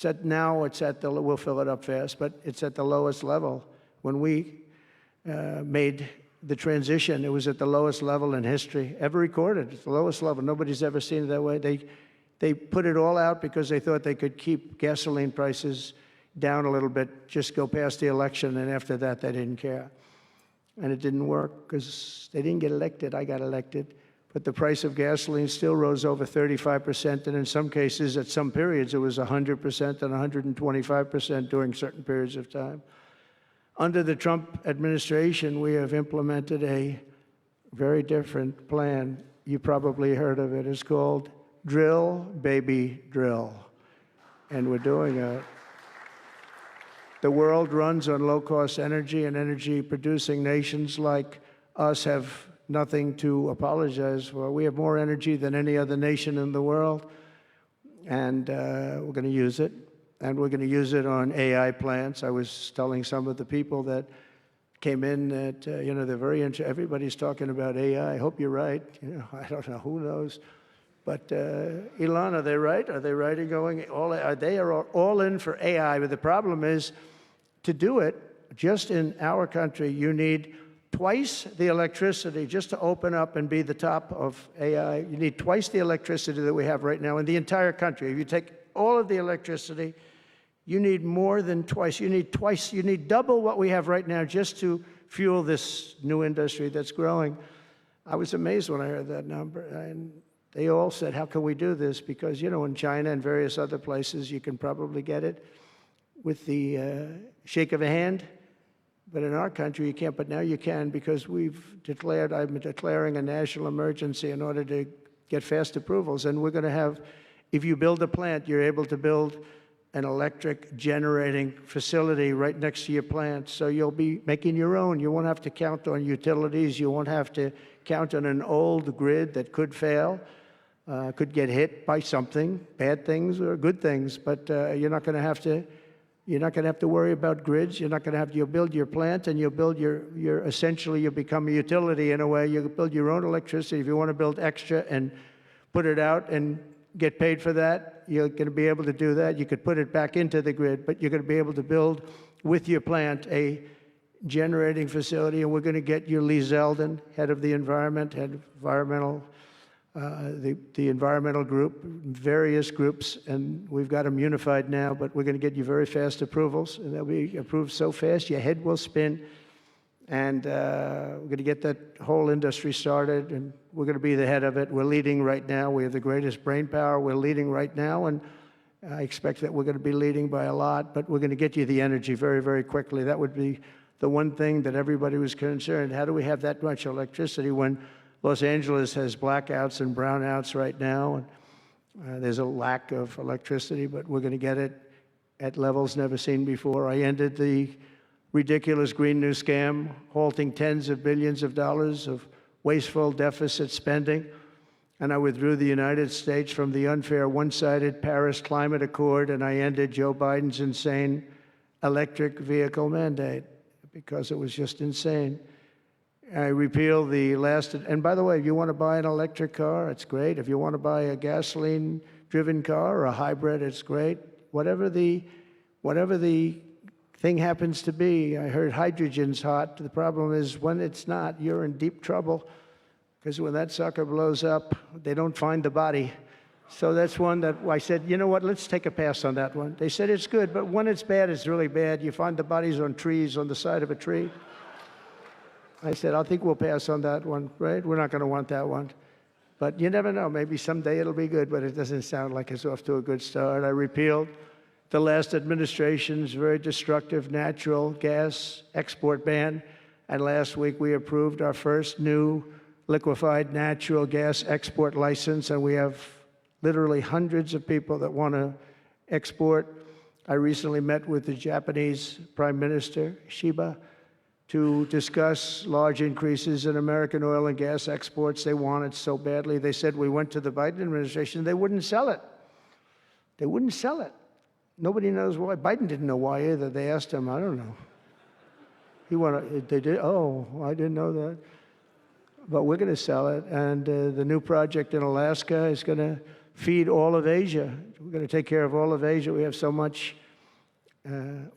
We'll fill it up fast, but it's at the lowest level. When we made the transition, it was at the lowest level in history, ever recorded. It's the lowest level. Nobody's ever seen it that way. They put it all out because they thought they could keep gasoline prices down a little bit, just go past the election, and after that, they didn't care. And it didn't work because they didn't get elected. I got elected. But the price of gasoline still rose over 35%, and in some cases, at some periods, it was 100% and 125% during certain periods of time. Under the Trump administration, we have implemented a very different plan. You probably heard of it. It's called Drill, Baby, Drill. And we're doing it. The world runs on low-cost energy, and energy-producing nations like us have nothing to apologize for. We have more energy than any other nation in the world, and we're going to use it. And we're going to use it on AI plants. I was telling some of the people that came in that, they're very interested. Everybody's talking about AI. I hope you're right. I don't know. Who knows? But Elon, are they right? Are they right in going they are all in for AI? But the problem is, to do it, just in our country, you need twice the electricity just to open up and be the top of AI. You need twice the electricity that we have right now in the entire country. If you take all of the electricity, you need more than twice. You need double what we have right now just to fuel this new industry that's growing. I was amazed when I heard that number. And they all said, how can we do this? Because, in China and various other places, you can probably get it with the shake of a hand. But in our country, you can't. But now you can, because I'm declaring a national emergency in order to get fast approvals. And we're going to have, if you build a plant, you're able to build an electric generating facility right next to your plant. So you'll be making your own. You won't have to count on utilities. You won't have to count on an old grid that could fail, could get hit by something, bad things or good things. But you're not going to have to worry about grids. You'll build your plant, and you'll build essentially you'll become a utility in a way. You'll build your own electricity. If you want to build extra and put it out and get paid for that, you're going to be able to do that. You could put it back into the grid, but you're going to be able to build with your plant a generating facility. And we're going to get you Lee Zeldin, head of the environmental group, various groups, and we've got them unified now, but we're going to get you very fast approvals, and they'll be approved so fast your head will spin. And we're going to get that whole industry started, and we're going to be the head of it. We're leading right now. We have the greatest brain power. We're leading right now, and I expect that we're going to be leading by a lot, but we're going to get you the energy very, very quickly. That would be the one thing that everybody was concerned. How do we have that much electricity when Los Angeles has blackouts and brownouts right now? And there's a lack of electricity, but we're going to get it at levels never seen before. I ended the ridiculous Green New Scam, halting tens of billions of dollars of wasteful deficit spending. And I withdrew the United States from the unfair one-sided Paris Climate Accord, and I ended Joe Biden's insane electric vehicle mandate because it was just insane. I repealed the last, and by the way, if you want to buy an electric car, it's great. If you want to buy a gasoline-driven car or a hybrid, it's great. Whatever the thing happens to be. I heard hydrogen's hot. The problem is when it's not, you're in deep trouble, because when that sucker blows up, they don't find the body. So that's one that I said, you know what, let's take a pass on that one. They said it's good, but when it's bad, it's really bad. You find the bodies on trees, on the side of a tree. I said, I think we'll pass on that one, right? We're not going to want that one. But you never know. Maybe someday it'll be good, but it doesn't sound like it's off to a good start. I repealed the last administration's very destructive natural gas export ban. And last week, we approved our first new liquefied natural gas export license, and we have literally hundreds of people that want to export. I recently met with the Japanese Prime Minister, Shiba, to discuss large increases in American oil and gas exports. They want it so badly. They said we went to the Biden administration, they wouldn't sell it. They wouldn't sell it. Nobody knows why. Biden didn't know why either. They asked him, I don't know. They did, oh, I didn't know that. But we're going to sell it. And the new project in Alaska is going to feed all of Asia. We're going to take care of all of Asia. We have so much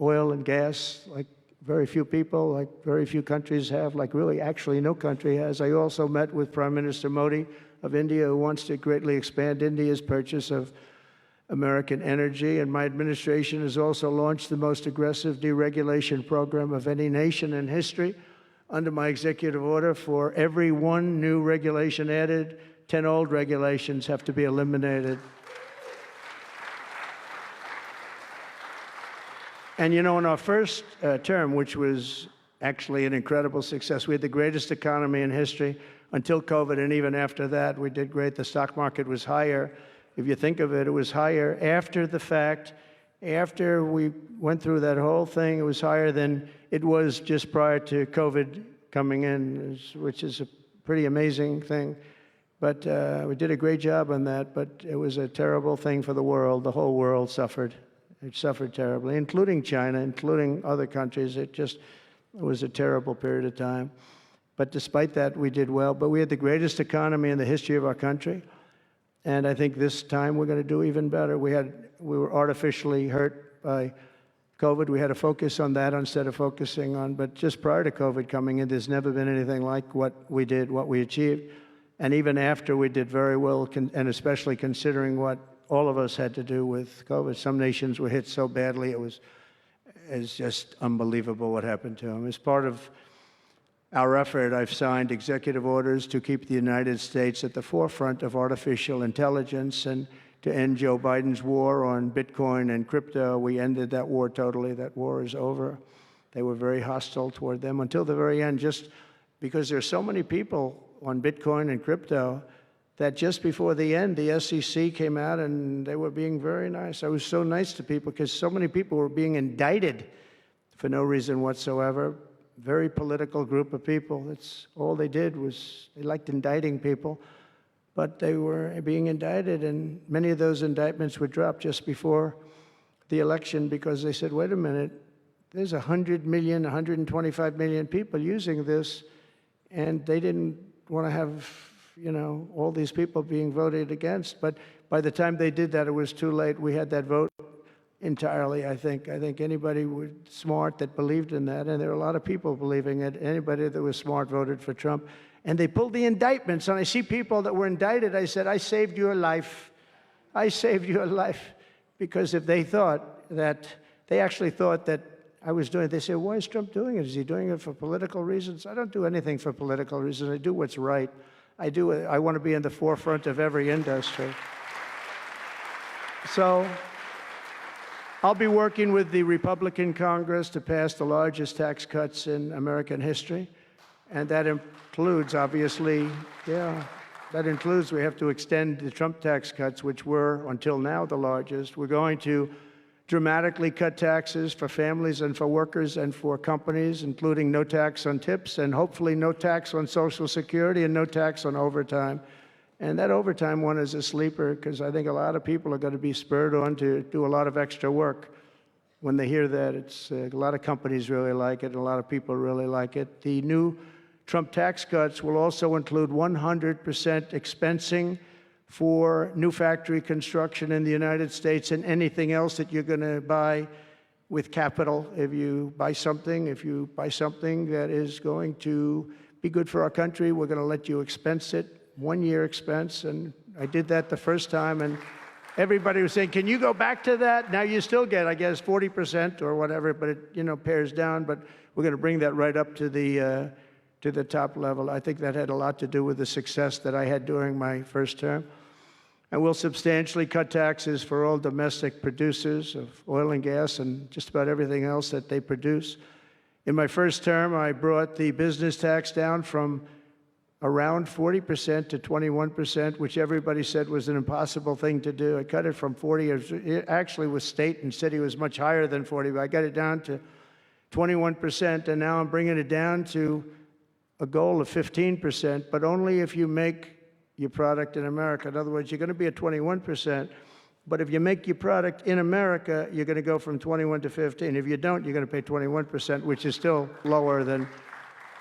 oil and gas, like very few people, like very few countries have, like really actually no country has. I also met with Prime Minister Modi of India, who wants to greatly expand India's purchase of American energy, and my administration has also launched the most aggressive deregulation program of any nation in history. Under my executive order, for every one new regulation added, 10 old regulations have to be eliminated. And you know, in our first term, which was actually an incredible success, we had the greatest economy in history until COVID, and even after that, we did great. The stock market was higher. If you think of it, it was higher after the fact. After we went through that whole thing, it was higher than it was just prior to COVID coming in, which is a pretty amazing thing. But we did a great job on that, but it was a terrible thing for the world. The whole world suffered. It suffered terribly, including China, including other countries. It was a terrible period of time. But despite that, we did well. But we had the greatest economy in the history of our country. And I think this time we're going to do even better. We were artificially hurt by COVID. We had to focus on that instead of focusing on, but just prior to COVID coming in, there's never been anything like what we did, what we achieved. And even after, we did very well, and especially considering what all of us had to do with COVID. Some nations were hit so badly, it's just unbelievable what happened to them. As part of our effort, I've signed executive orders to keep the United States at the forefront of artificial intelligence and to end Joe Biden's war on Bitcoin and crypto. We ended that war totally. That war is over. They were very hostile toward them until the very end, just because there's so many people on Bitcoin and crypto that just before the end, the SEC came out and they were being very nice. I was so nice to people because so many people were being indicted for no reason whatsoever. Very political group of people. That's all they did was they liked indicting people, but they were being indicted, and many of those indictments were dropped just before the election because they said, wait a minute, there's 100 million, 125 million people using this, and they didn't want to have, you know, all these people being voted against. But by the time they did that, it was too late. We had that vote entirely, I think. I think anybody was smart that believed in that, and there were a lot of people believing it. Anybody that was smart voted for Trump. And they pulled the indictments, and I see people that were indicted. I said, I saved your life. I saved your life. Because if they thought that, they actually thought that I was doing it. They said, why is Trump doing it? Is he doing it for political reasons? I don't do anything for political reasons. I do what's right. I want to be in the forefront of every industry. So I'll be working with the Republican Congress to pass the largest tax cuts in American history. And that includes, obviously, that includes we have to extend the Trump tax cuts, which were, until now, the largest. We're going to dramatically cut taxes for families and for workers and for companies, including no tax on tips and hopefully no tax on Social Security and no tax on overtime. And that overtime one is a sleeper because I think a lot of people are going to be spurred on to do a lot of extra work. When they hear that, it's a lot of companies really like it and a lot of people really like it. The new Trump tax cuts will also include 100% expensing for new factory construction in the United States and anything else that you're going to buy with capital. If you buy something that is going to be good for our country, we're going to let you expense it, 1 year expense. And I did that the first time, and everybody was saying, can you go back to that? Now you still get, I guess, 40% or whatever, but it, pares down. But we're going to bring that right up to the top level. I think that had a lot to do with the success that I had during my first term. And we'll substantially cut taxes for all domestic producers of oil and gas and just about everything else that they produce. In my first term, I brought the business tax down from around 40% to 21%, which everybody said was an impossible thing to do. I cut it from 40. It actually was state and city was much higher than 40, but I got it down to 21%, and now I'm bringing it down to a goal of 15%, but only if you make your product in America. In other words, you're going to be at 21%, but if you make your product in America, you're going to go from 21 to 15. If you don't, you're going to pay 21%, which is still lower than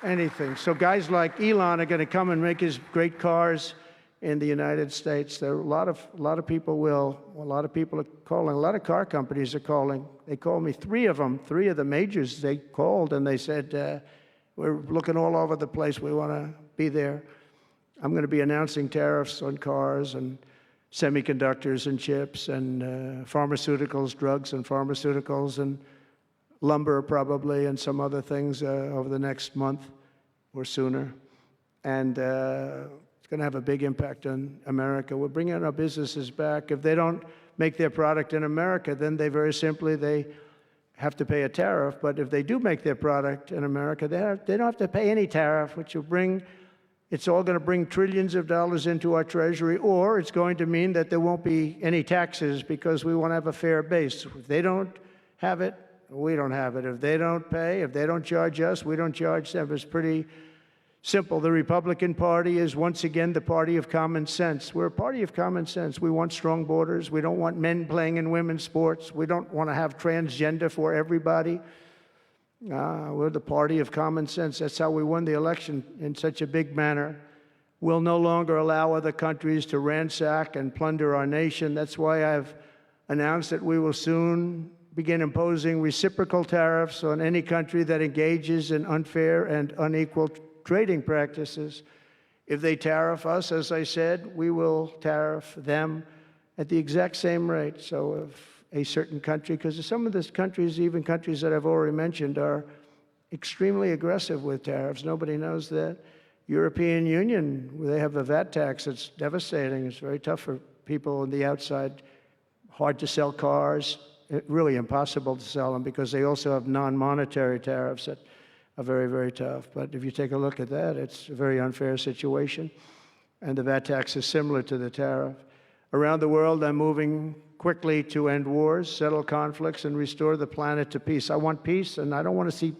anything. So guys like Elon are going to come and make his great cars in the United States. There are a lot of people will. A lot of people are calling. A lot of car companies are calling. They called me, three of the majors. They called and they said, we're looking all over the place. We want to be there. I'm going to be announcing tariffs on cars and semiconductors and chips and pharmaceuticals, drugs and pharmaceuticals and lumber probably and some other things over the next month or sooner. And it's going to have a big impact on America. We're bringing our businesses back. If they don't make their product in America, then they have to pay a tariff. But if they do make their product in America, they don't have to pay any tariff, which will bring, it's all going to bring trillions of dollars into our treasury, or it's going to mean that there won't be any taxes because we want to have a fair base. If they don't have it, we don't have it. If they don't pay, if they don't charge us, we don't charge them. It's pretty simple. The Republican Party is once again the party of common sense. We're a party of common sense. We want strong borders. We don't want men playing in women's sports. We don't want to have transgender for everybody. We're the party of common sense. That's how we won the election in such a big manner. We'll no longer allow other countries to ransack and plunder our nation. That's why I've announced that we will soon begin imposing reciprocal tariffs on any country that engages in unfair and unequal trading practices. If they tariff us, as I said, we will tariff them at the exact same rate. So if a certain country, because some of these countries, even countries that I've already mentioned, are extremely aggressive with tariffs. Nobody knows that. European Union, they have a VAT tax that's devastating. It's very tough for people on the outside. Hard to sell cars, really impossible to sell them because they also have non-monetary tariffs that are very, very tough. But if you take a look at that, it's a very unfair situation. And the VAT tax is similar to the tariff. Around the world, I'm moving quickly to end wars, settle conflicts, and restore the planet to peace. I want peace, and I don't want to see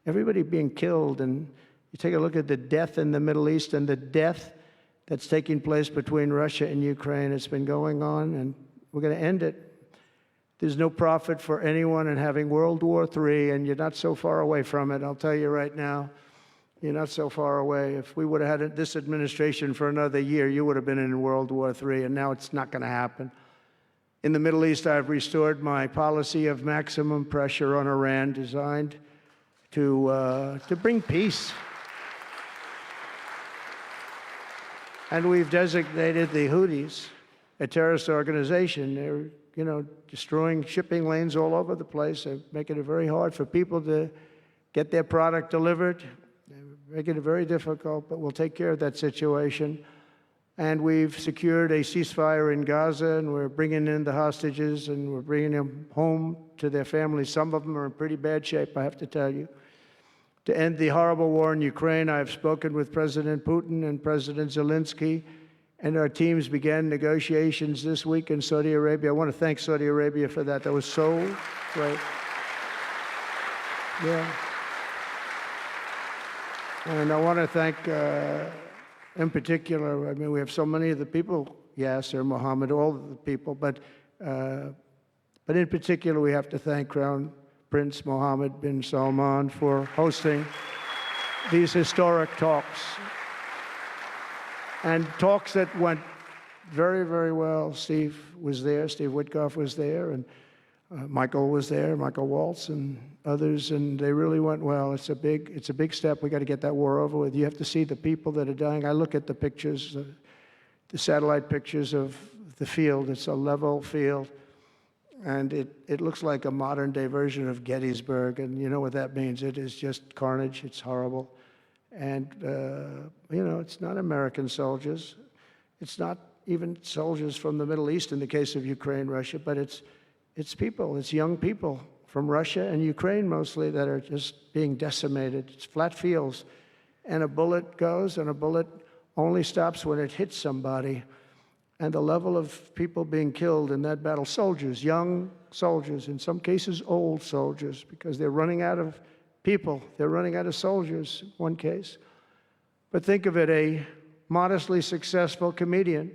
everybody being killed. And you take a look at the death in the Middle East and the death that's taking place between Russia and Ukraine. It's been going on, and we're going to end it. There's no profit for anyone in having World War III, and you're not so far away from it. I'll tell you right now, you're not so far away. If we would have had this administration for another year, you would have been in World War III, and now it's not going to happen. In the Middle East, I've restored my policy of maximum pressure on Iran, designed to bring peace. And we've designated the Houthis a terrorist organization. They're destroying shipping lanes all over the place. They're making it very hard for people to get their product delivered. They're making it very difficult, but we'll take care of that situation. And we've secured a ceasefire in Gaza, and we're bringing in the hostages, and we're bringing them home to their families. Some of them are in pretty bad shape, I have to tell you. To end the horrible war in Ukraine, I've spoken with President Putin and President Zelensky, and our teams began negotiations this week in Saudi Arabia. I want to thank Saudi Arabia for that. That was so great. Yeah. And I want to thank, in particular, I mean, we have so many of the people, Yasser, Mohammed, all of the people, but in particular, we have to thank Crown Prince Mohammed bin Salman for hosting these historic talks. And talks that went very, very well. Steve was there, Steve Witkoff was there, and Michael was there, Michael Waltz and others, and they really went well. It's a big step. We got to get that war over with. You have to see the people that are dying. I look at the pictures, the satellite pictures of the field. It's a level field, and it looks like a modern-day version of Gettysburg, and you know what that means. It is just carnage. It's horrible. And, it's not American soldiers. It's not even soldiers from the Middle East in the case of Ukraine, Russia, but it's people, it's young people from Russia and Ukraine mostly that are just being decimated. It's flat fields. And a bullet goes, and a bullet only stops when it hits somebody. And the level of people being killed in that battle, soldiers, young soldiers, in some cases old soldiers, because they're running out of people. They're running out of soldiers, in one case. But think of it, a modestly successful comedian,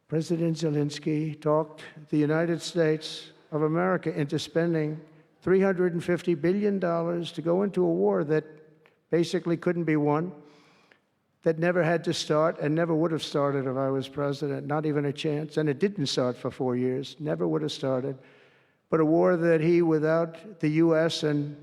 President Zelensky, talked the United States of America into spending $350 billion to go into a war that basically couldn't be won, that never had to start and never would have started if I was president, not even a chance. And it didn't start for 4 years, never would have started. But a war that he, without the U.S. and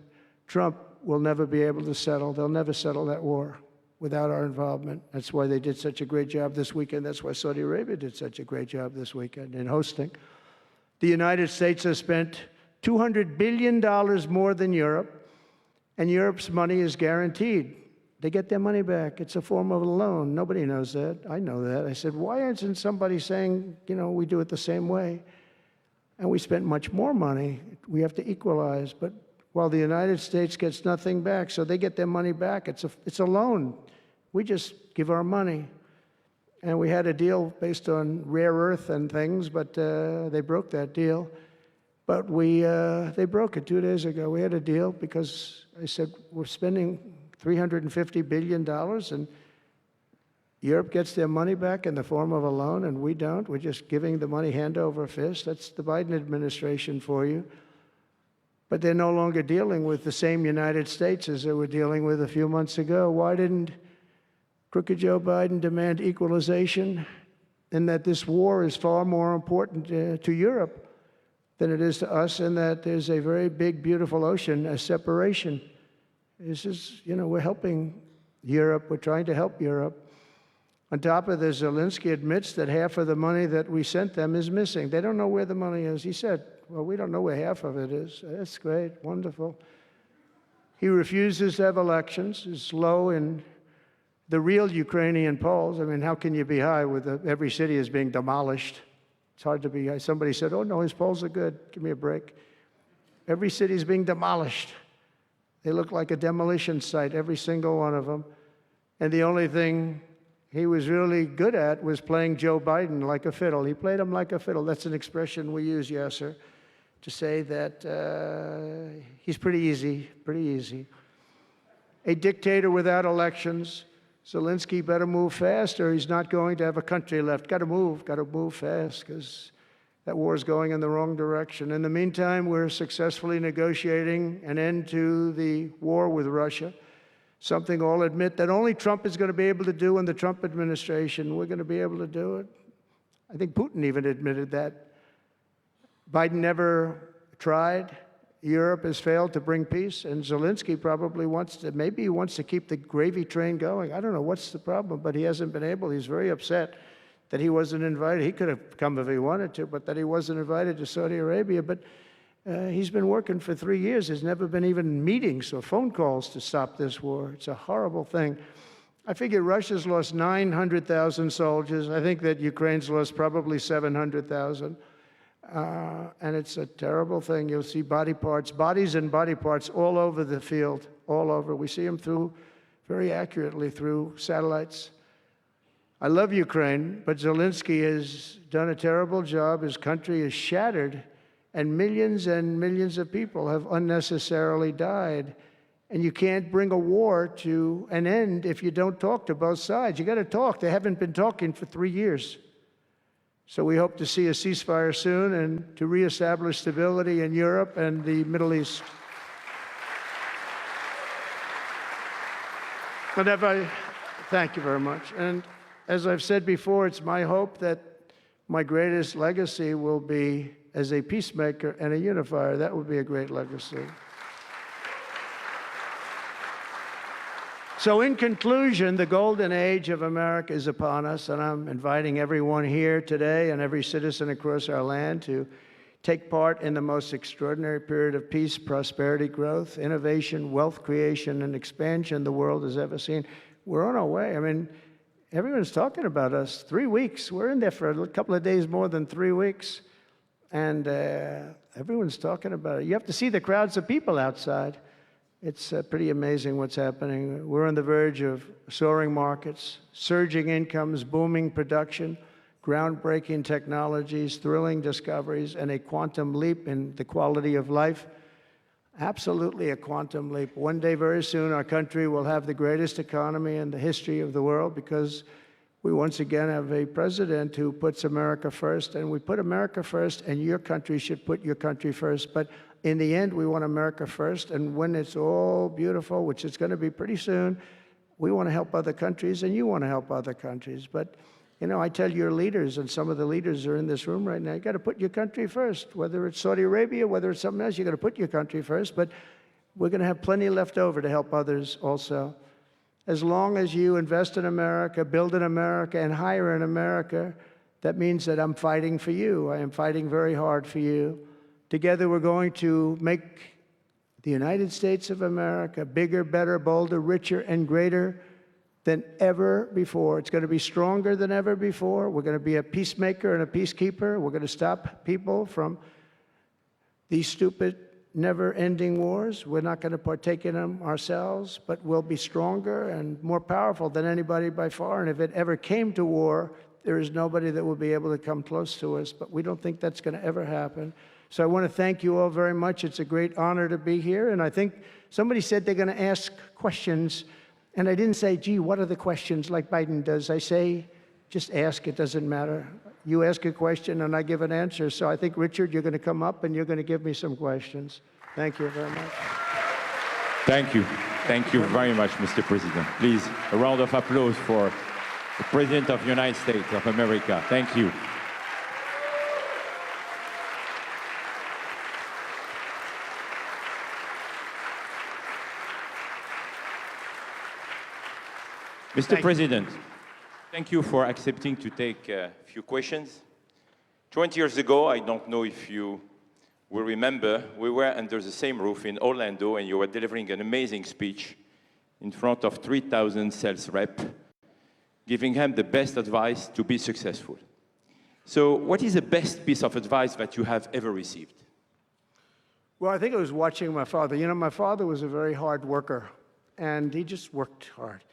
Trump, will never be able to settle. They'll never settle that war without our involvement. That's why they did such a great job this weekend. That's why Saudi Arabia did such a great job this weekend in hosting. The United States has spent $200 billion more than Europe, and Europe's money is guaranteed. They get their money back. It's a form of a loan. Nobody knows that. I know that. I said, why isn't somebody saying, we do it the same way? And we spent much more money. We have to equalize. But while the United States gets nothing back, so they get their money back. It's a loan. We just give our money. And we had a deal based on rare earth and things, but they broke that deal. But they broke it 2 days ago. We had a deal because I said, we're spending $350 billion, and Europe gets their money back in the form of a loan, and we don't. We're just giving the money hand over fist. That's the Biden administration for you. But they're no longer dealing with the same United States as they were dealing with a few months ago. Why didn't crooked Joe Biden demand equalization, and that this war is far more important to Europe than it is to us, and that there's a very big, beautiful ocean, a separation? This is, we're helping Europe. We're trying to help Europe. On top of this, Zelensky admits that half of the money that we sent them is missing. They don't know where the money is. He said, well, we don't know where half of it is. That's great, wonderful. He refuses to have elections. It's low in the real Ukrainian polls. I mean, how can you be high with every city is being demolished? It's hard to be high. Somebody said, oh, no, his polls are good. Give me a break. Every city is being demolished. They look like a demolition site, every single one of them. And the only thing he was really good at was playing Joe Biden like a fiddle. He played him like a fiddle. That's an expression we use, Yasser, to say that he's pretty easy, pretty easy. A dictator without elections. Zelensky better move fast, or he's not going to have a country left. Got to move fast, because that war is going in the wrong direction. In the meantime, we're successfully negotiating an end to the war with Russia, something all admit that only Trump is going to be able to do in the Trump administration. We're going to be able to do it. I think Putin even admitted that. Biden never tried. Europe has failed to bring peace, and Zelensky probably maybe he wants to keep the gravy train going. I don't know what's the problem, but he hasn't been able. He's very upset that he wasn't invited. He could have come if he wanted to, but that he wasn't invited to Saudi Arabia. But he's been working for 3 years. There's never been even meetings or phone calls to stop this war. It's a horrible thing. I figure Russia's lost 900,000 soldiers. I think that Ukraine's lost probably 700,000. And it's a terrible thing. You'll see bodies and body parts all over the field, all over. We see them very accurately through satellites. I love Ukraine, but Zelensky has done a terrible job. His country is shattered, and millions of people have unnecessarily died. And you can't bring a war to an end if you don't talk to both sides. You got to talk. They haven't been talking for 3 years. So we hope to see a ceasefire soon and to reestablish stability in Europe and the Middle East. Thank you very much. And as I've said before, it's my hope that my greatest legacy will be as a peacemaker and a unifier. That would be a great legacy. So in conclusion, the golden age of America is upon us, and I'm inviting everyone here today and every citizen across our land to take part in the most extraordinary period of peace, prosperity, growth, innovation, wealth creation, and expansion the world has ever seen. We're on our way. I mean, everyone's talking about us. 3 weeks. We're in there for a couple of days more than 3 weeks. And everyone's talking about it. You have to see the crowds of people outside. It's pretty amazing what's happening. We're on the verge of soaring markets, surging incomes, booming production, groundbreaking technologies, thrilling discoveries, and a quantum leap in the quality of life. Absolutely a quantum leap. One day, very soon, our country will have the greatest economy in the history of the world because we once again have a president who puts America first, and we put America first, and your country should put your country first. But in the end, we want America first, and when it's all beautiful, which it's going to be pretty soon, we want to help other countries, and you want to help other countries. But, you know, I tell your leaders, and some of the leaders are in this room right now, you got to put your country first. Whether it's Saudi Arabia, whether it's something else, you got to put your country first. But we're going to have plenty left over to help others also. As long as you invest in America, build in America, and hire in America, that means that I'm fighting for you. I am fighting very hard for you. Together, we're going to make the United States of America bigger, better, bolder, richer, and greater than ever before. It's going to be stronger than ever before. We're going to be a peacemaker and a peacekeeper. We're going to stop people from these stupid, never-ending wars. We're not going to partake in them ourselves, but we'll be stronger and more powerful than anybody by far. And if it ever came to war, there is nobody that will be able to come close to us. But we don't think that's going to ever happen. So I want to thank you all very much. It's a great honor to be here. And I think somebody said they're going to ask questions. And I didn't say, gee, what are the questions like Biden does? I say, just ask. It doesn't matter. You ask a question and I give an answer. So I think, Richard, you're going to come up and you're going to give me some questions. Thank you very much. Thank you. Thank you very much, Mr. President. Please, a round of applause for the President of the United States of America. Thank you. Mr. President, thank you for accepting to take a few questions. 20 years ago, I don't know if you will remember, we were under the same roof in Orlando, and you were delivering an amazing speech in front of 3,000 sales reps, giving them the best advice to be successful. So what is the best piece of advice that you have ever received? Well, I think it was watching my father. You know, my father was a very hard worker, and he just worked hard.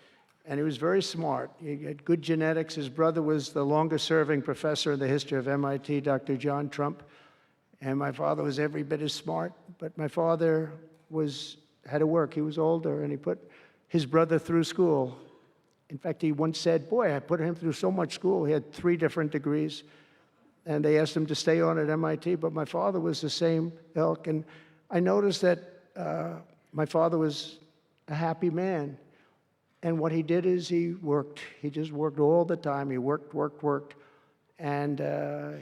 And he was very smart. He had good genetics. His brother was the longest-serving professor in the history of MIT, Dr. John Trump. And my father was every bit as smart. But my father had to work. He was older, and he put his brother through school. In fact, he once said, boy, I put him through so much school. He had 3 different degrees. And they asked him to stay on at MIT. But my father was the same ilk. And I noticed that my father was a happy man. And what he did is he worked. He just worked all the time. He worked. And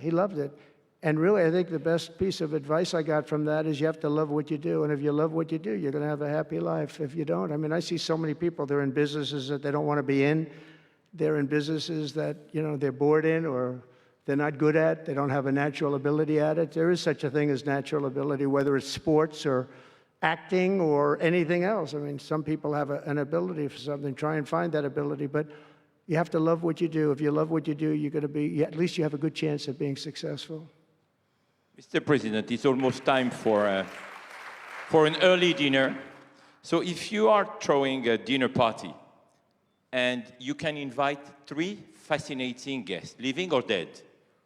he loved it. And really, I think the best piece of advice I got from that is you have to love what you do. And if you love what you do, you're going to have a happy life. If you don't, I mean, I see so many people, they're in businesses that they don't want to be in. they're in businesses that, they're bored in or they're not good at. They don't have a natural ability at it. There is such a thing as natural ability, whether it's sports or acting or anything else. I mean, some people have an ability for something. Try and find that ability, but you have to love what you do. If you love what you do, you're going to be, at least you have a good chance of being successful. Mr. President, it's almost time for an early dinner. So if you are throwing a dinner party and you can invite 3 fascinating guests, living or dead,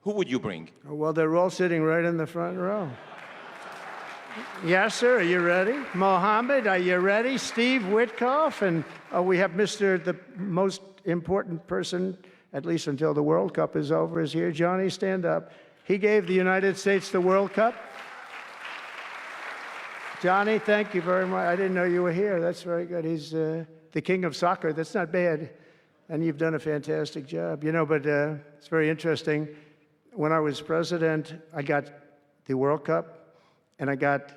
who would you bring? Well, they're all sitting right in the front row. Yasser, are you ready? Mohammed, are you ready? Steve Witkoff, and we have the most important person, at least until the World Cup is over, is here. Johnny, stand up. He gave the United States the World Cup. Johnny, thank you very much. I didn't know you were here. That's very good. He's the king of soccer. That's not bad. And you've done a fantastic job. But it's very interesting. When I was president, I got the World Cup. And I got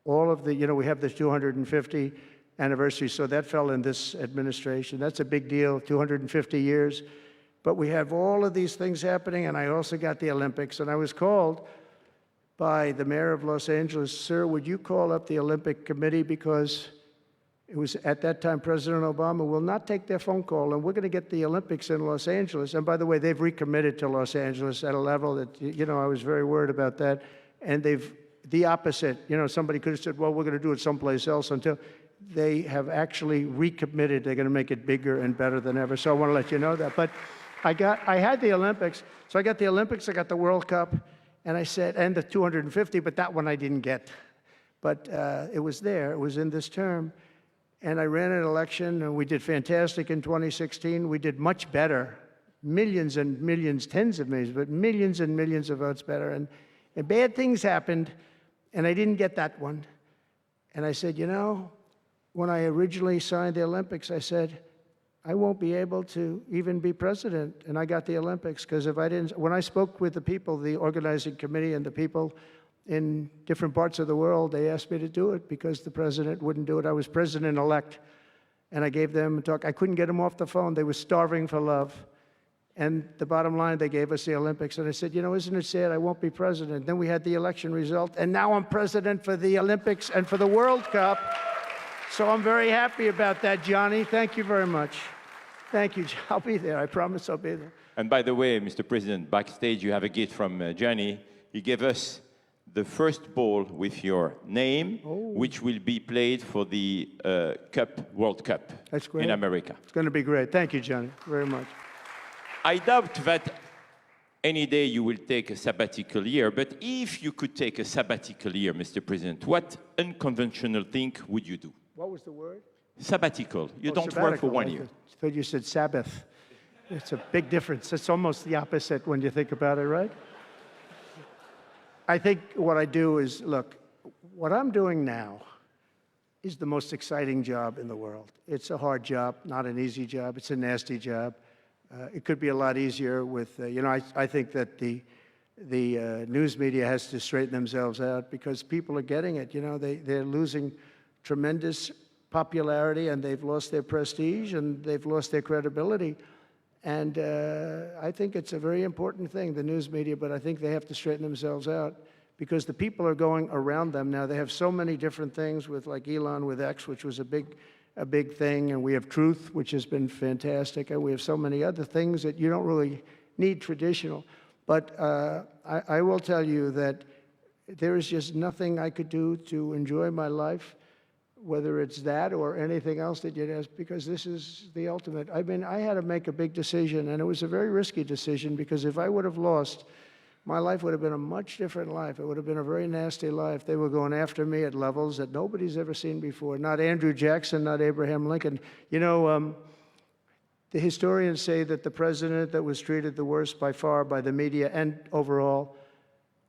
all of the, we have the 250 anniversary, so that fell in this administration. That's a big deal, 250 years. But we have all of these things happening, and I also got the Olympics. And I was called by the mayor of Los Angeles, sir, would you call up the Olympic Committee, because it was at that time President Obama will not take their phone call, and we're going to get the Olympics in Los Angeles. And by the way, they've recommitted to Los Angeles at a level that, I was very worried about that. And they've, the opposite, somebody could have said, well, we're going to do it someplace else, until they have actually recommitted. They're going to make it bigger and better than ever. So I want to let you know that. But I had the Olympics. So I got the Olympics, I got the World Cup, and I said, and the 250, but that one I didn't get. But it was there. It was in this term. And I ran an election, and we did fantastic in 2016. We did much better. Millions and millions, tens of millions, but millions and millions of votes better. And bad things happened, and I didn't get that one. And I said, when I originally signed the Olympics, I said, I won't be able to even be president. And I got the Olympics, because if I didn't, when I spoke with the people, the organizing committee and the people in different parts of the world, they asked me to do it because the president wouldn't do it. I was president-elect, and I gave them a talk. I couldn't get them off the phone. They were starving for love. And the bottom line, they gave us the Olympics. And I said, isn't it sad I won't be president? Then we had the election result, and now I'm president for the Olympics and for the World Cup. So I'm very happy about that, Johnny. Thank you very much. Thank you. I'll be there. I promise I'll be there. And by the way, Mr. President, backstage you have a gift from Johnny. He gave us the ball with your name, which will be played for the World Cup. That's great. In America. It's going to be great. Thank you, Johnny, very much. I doubt that any day you will take a sabbatical year, but if you could take a sabbatical year, Mr. President, what unconventional thing would you do? What was the word? Sabbatical. You don't work for 1 year. I thought you said Sabbath. It's a big difference. It's almost the opposite when you think about it, right? I think what I do is, look, what I'm doing now is the most exciting job in the world. It's a hard job, not an easy job. It's a nasty job. It could be a lot easier with, I think that the news media has to straighten themselves out, because people are getting it. They're losing tremendous popularity, and they've lost their prestige, and they've lost their credibility. And I think it's a very important thing, the news media, but I think they have to straighten themselves out, because the people are going around them now. They have so many different things with, like Elon with X, which was a big thing, and we have Truth, which has been fantastic, and we have so many other things that you don't really need traditional. But I will tell you that there is just nothing I could do to enjoy my life, whether it's that or anything else that you'd ask, because this is the ultimate. I mean, I had to make a big decision, and it was a very risky decision, because if I would have lost, my life would have been a much different life. It would have been a very nasty life. They were going after me at levels that nobody's ever seen before. Not Andrew Jackson, not Abraham Lincoln. The historians say that the president that was treated the worst by far by the media and overall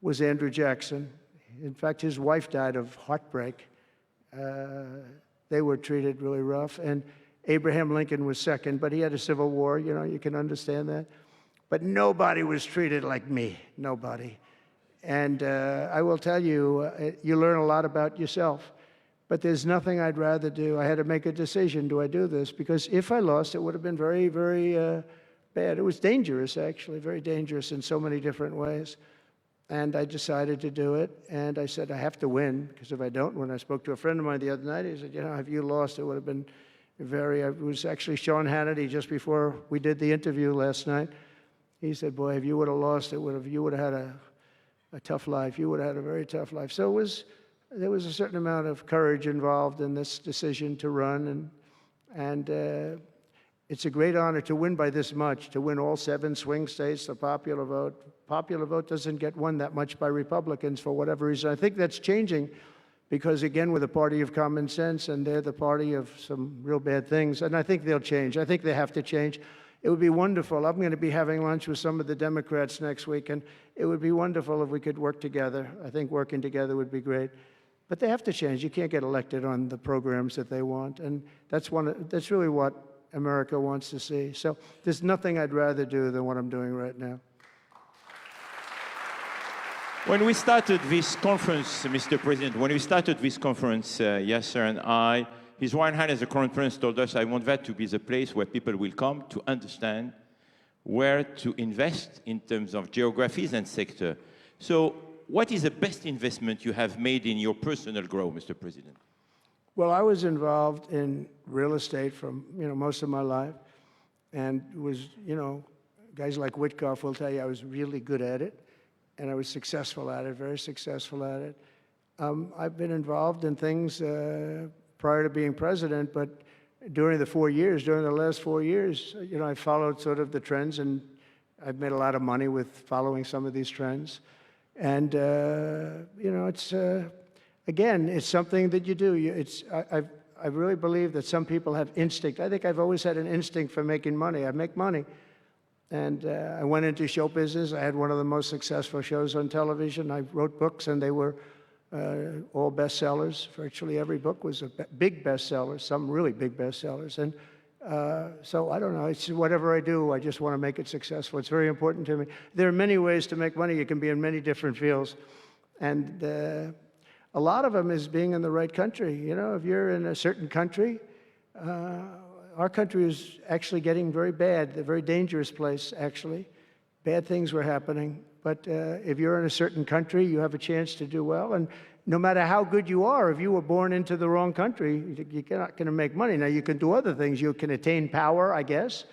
was Andrew Jackson. In fact, his wife died of heartbreak. They were treated really rough. And Abraham Lincoln was second, but he had a civil war. You can understand that. But nobody was treated like me, nobody. And I will tell you, you learn a lot about yourself. But there's nothing I'd rather do. I had to make a decision. Do I do this? Because if I lost, it would have been very, very bad. It was dangerous, actually, very dangerous in so many different ways. And I decided to do it. And I said, I have to win, because if I don't win, I spoke to a friend of mine the other night. He said, you know, if you lost, it would have been very, it was actually Sean Hannity just before we did the interview last night. He said, boy, if you would have lost, you would have had a tough life. You would have had a very tough life. So there was a certain amount of courage involved in this decision to run, and it's a great honor to win by this much, to win all 7 swing states, the popular vote. Popular vote doesn't get won that much by Republicans for whatever reason. I think that's changing because, again, we're the party of common sense, and they're the party of some real bad things, and I think they'll change. I think they have to change. It would be wonderful. I'm going to be having lunch with some of the Democrats next week, and it would be wonderful if we could work together. I think working together would be great. But they have to change. You can't get elected on the programs that they want, and that's really what America wants to see. So there's nothing I'd rather do than what I'm doing right now. When we started this conference, Mr. President, Yasser and I, His Royal Highness the Crown Prince told us, I want that to be the place where people will come to understand where to invest in terms of geographies and sector. So what is the best investment you have made in your personal growth, Mr. President? Well, I was involved in real estate from, most of my life, and was, guys like Witkoff will tell you I was really good at it, and I was successful at it, very successful at it. I've been involved in things prior to being president, but during the last 4 years, I followed sort of the trends, and I've made a lot of money with following some of these trends. And, it's, again, it's something that you do. I really believe that some people have instinct. I think I've always had an instinct for making money. I make money. And I went into show business. I had one of the most successful shows on television. I wrote books, and they were all bestsellers. Virtually every book was a big bestseller, some really big bestsellers. And so I don't know, it's whatever I do, I just want to make it successful. It's very important to me. There are many ways to make money. You can be in many different fields. And a lot of them is being in the right country. If you're in a certain country, our country is actually getting very bad, a very dangerous place, actually. Bad things were happening. But if you're in a certain country, you have a chance to do well. And no matter how good you are, if you were born into the wrong country, you're not going to make money. Now, you can do other things. You can attain power, I guess.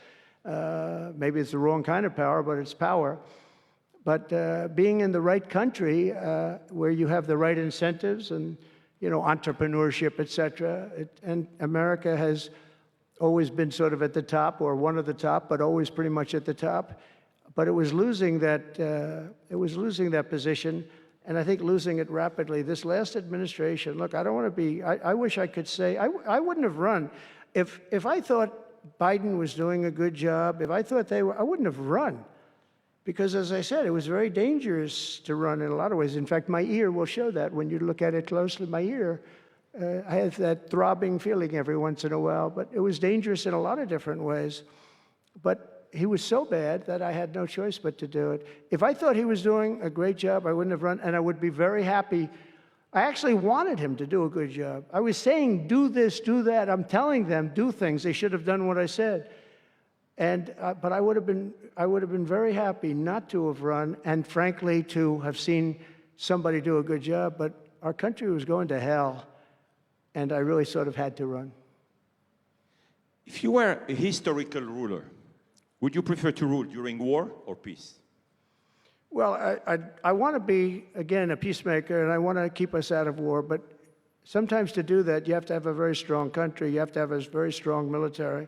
Maybe it's the wrong kind of power, but it's power. But being in the right country, where you have the right incentives and, entrepreneurship, et cetera, and America has always been sort of at the top, or one of the top, but always pretty much at the top. But it was losing that position, and I think losing it rapidly. This last administration, look, I don't want to be, I wish I could say, I wouldn't have run. If I thought Biden was doing a good job, if I thought I wouldn't have run. Because as I said, it was very dangerous to run in a lot of ways. In fact, my ear will show that when you look at it closely. My ear, I have that throbbing feeling every once in a while, but it was dangerous in a lot of different ways. But he was so bad that I had no choice but to do it. If I thought he was doing a great job, I wouldn't have run, and I would be very happy. I actually wanted him to do a good job. I was saying, do this, do that. I'm telling them, do things. They should have done what I said. And but I would have been very happy not to have run, and frankly, to have seen somebody do a good job. But our country was going to hell, and I really sort of had to run. If you were a historical ruler, would you prefer to rule during war or peace? Well, I want to be, again, a peacemaker, and I want to keep us out of war. But sometimes to do that, you have to have a very strong country. You have to have a very strong military.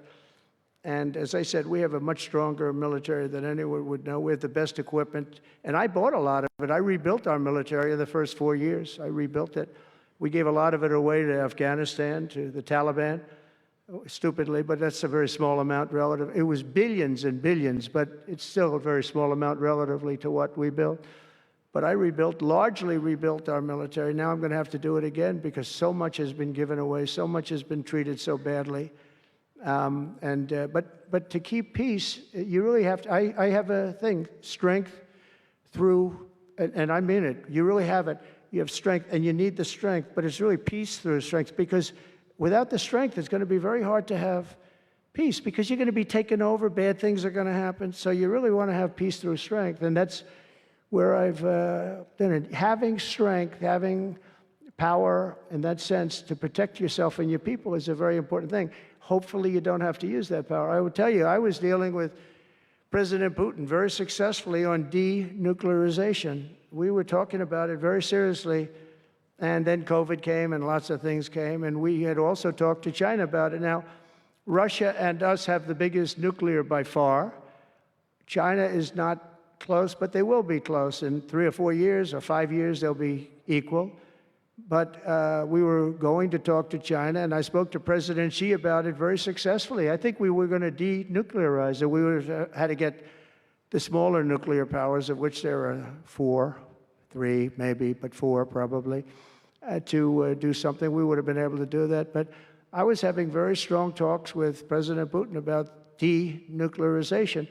And as I said, we have a much stronger military than anyone would know. We have the best equipment. And I bought a lot of it. I rebuilt our military in the first 4 years. I rebuilt it. We gave a lot of it away to Afghanistan, to the Taliban, stupidly, but that's a very small amount relative. It was billions and billions, but it's still a very small amount relatively to what we built. But I largely rebuilt our military. Now I'm going to have to do it again because so much has been given away, so much has been treated so badly. But to keep peace, you really have to, I have a thing, strength through, and I mean it, you really have it. you have strength, and you need the strength, but it's really peace through strength, because without the strength, it's going to be very hard to have peace, because you're going to be taken over, bad things are going to happen. So you really want to have peace through strength, and that's where I've done it. Having strength, having power in that sense to protect yourself and your people is a very important thing. Hopefully you don't have to use that power. I would tell you, I was dealing with President Putin very successfully on denuclearization. We were talking about it very seriously, and then COVID came and lots of things came, and we had also talked to China about it. Now, Russia and us have the biggest nuclear by far. China is not close, but they will be close. In 3 or 4 years or 5 years, they'll be equal. But we were going to talk to China, and I spoke to President Xi about it very successfully. I think we were going to denuclearize it. We had to get the smaller nuclear powers, of which there are 4, 3 maybe, but 4 probably, to do something. We would have been able to do that. But I was having very strong talks with President Putin about denuclearization.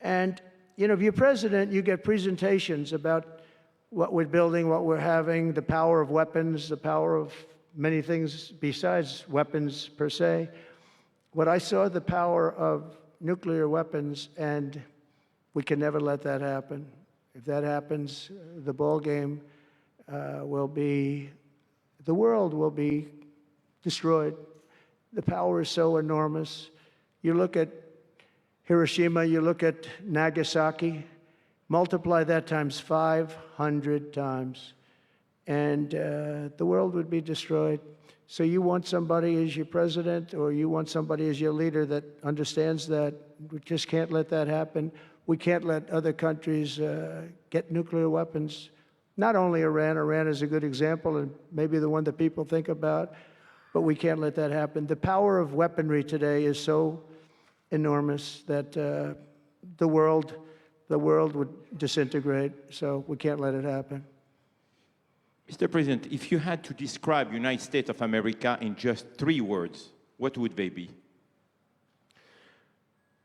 And, you know, if you're president, you get presentations about what we're building, what we're having, the power of weapons, the power of many things besides weapons per se. What I saw, the power of nuclear weapons, and we can never let that happen. If that happens, the ball game will be, the world will be destroyed. The power is so enormous. You look at Hiroshima, you look at Nagasaki, multiply that times 500 times, and the world would be destroyed. So you want somebody as your president, or you want somebody as your leader that understands that. We just can't let that happen. We can't let other countries get nuclear weapons. Not only Iran. Iran is a good example, and maybe the one that people think about, but we can't let that happen. The power of weaponry today is so enormous that the world would disintegrate, so we can't let it happen. Mr. President, if you had to describe United States of America in just 3 words, what would they be?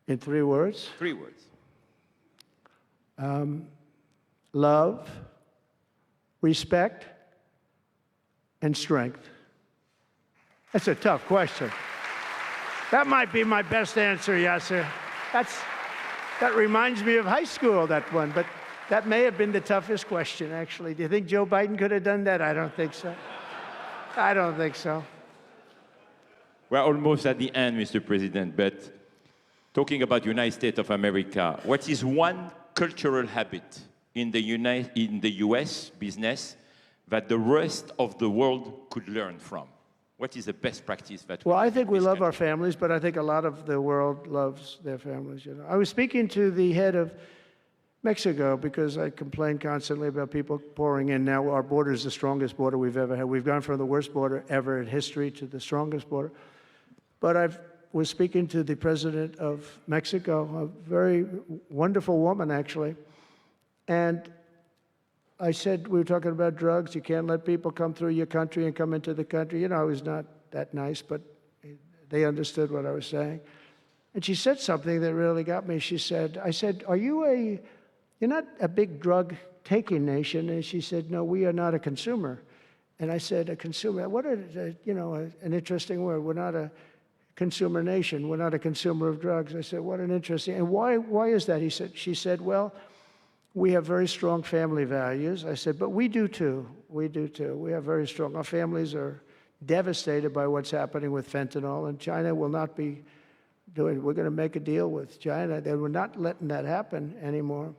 In 3 words? 3 words. Love, respect, and strength. That's a tough question. That might be my best answer, Yasser. That reminds me of high school, that one, but that may have been the toughest question, actually. Do you think Joe Biden could have done that? I don't think so. I don't think so. We're almost at the end, Mr. President, but talking about United States of America, what is one cultural habit in the US business that the rest of the world could learn from? What is the best practice that we Well, I think we love country? our families, but I think a lot of the world loves their families. You know, I was speaking to the head of Mexico because I complain constantly about people pouring in. Now our border is the strongest border we've ever had. We've gone from the worst border ever in history to the strongest border. But I was speaking to the president of Mexico, a very wonderful woman, actually, and I said, we were talking about drugs. You can't let people come through your country and come into the country. You know, I was not that nice, but they understood what I was saying. And she said something that really got me. I said, you're not a big drug-taking nation? And she said, no, we are not a consumer. And I said, a consumer, what an interesting word. We're not a consumer nation. We're not a consumer of drugs. I said, what an interesting, and why is that? She said, well, we have very strong family values. I said, but we do too. We do too. We have very strong. Our families are devastated by what's happening with fentanyl, and China will not be doing. We're going to make a deal with China. They were not letting that happen anymore.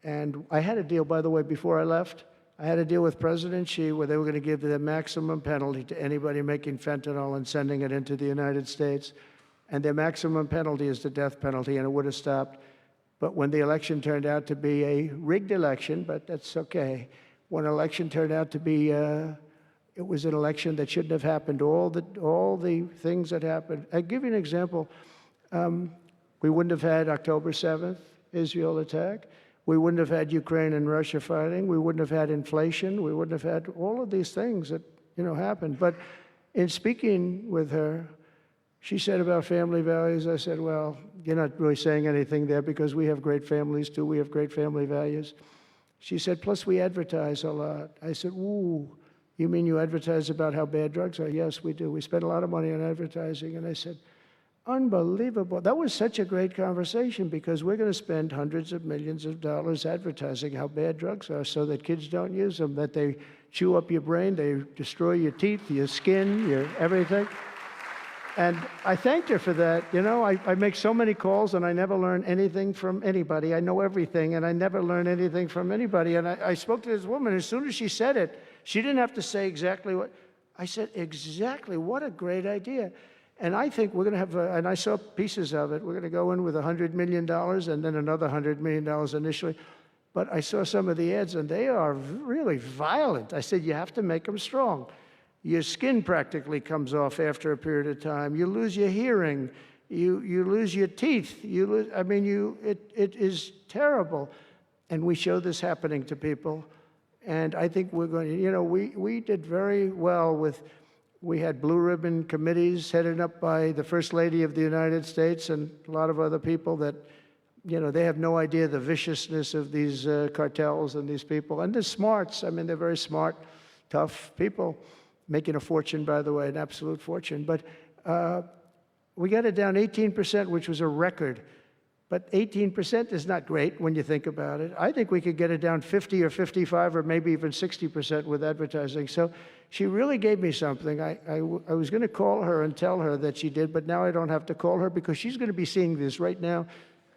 And I had a deal, by the way, before I left. I had a deal with President Xi where they were going to give the maximum penalty to anybody making fentanyl and sending it into the United States. And their maximum penalty is the death penalty, and it would have stopped. But when the election turned out to be a rigged election, but that's okay. When an election turned out to be, it was an election that shouldn't have happened. All the things that happened. I'll give you an example. We wouldn't have had October 7th, Israel attack. We wouldn't have had Ukraine and Russia fighting. We wouldn't have had inflation. We wouldn't have had all of these things that, happened. But in speaking with her, she said about family values, I said, well, you're not really saying anything there because we have great families too. We have great family values. She said, plus we advertise a lot. I said, ooh, you mean you advertise about how bad drugs are? Yes, we do. We spend a lot of money on advertising. And I said, unbelievable. That was such a great conversation because we're going to spend hundreds of millions of dollars advertising how bad drugs are so that kids don't use them, that they chew up your brain, they destroy your teeth, your skin, your everything. And I thanked her for that. You know, I make so many calls and I never learn anything from anybody. I know everything and I never learn anything from anybody. And I spoke to this woman. As soon as she said it, she didn't have to say exactly what. I said, exactly, what a great idea. And I think we're going to have, and I saw pieces of it, we're going to go in with $100 million and then another $100 million initially. But I saw some of the ads and they are really violent. I said, you have to make them strong. Your skin practically comes off after a period of time. You lose your hearing. You lose your teeth. It is terrible. And we show this happening to people. And I think we're going to, you know, we did very well with, we had blue ribbon committees headed up by the First Lady of the United States and a lot of other people that, you know, they have no idea the viciousness of these cartels and these people. And they're smarts. I mean, they're very smart, tough people. Making a fortune, by the way, an absolute fortune. But we got it down 18%, which was a record. But 18% is not great when you think about it. I think we could get it down 50 or 55 or maybe even 60% with advertising. So she really gave me something. I was going to call her and tell her that she did, but now I don't have to call her because she's going to be seeing this right now.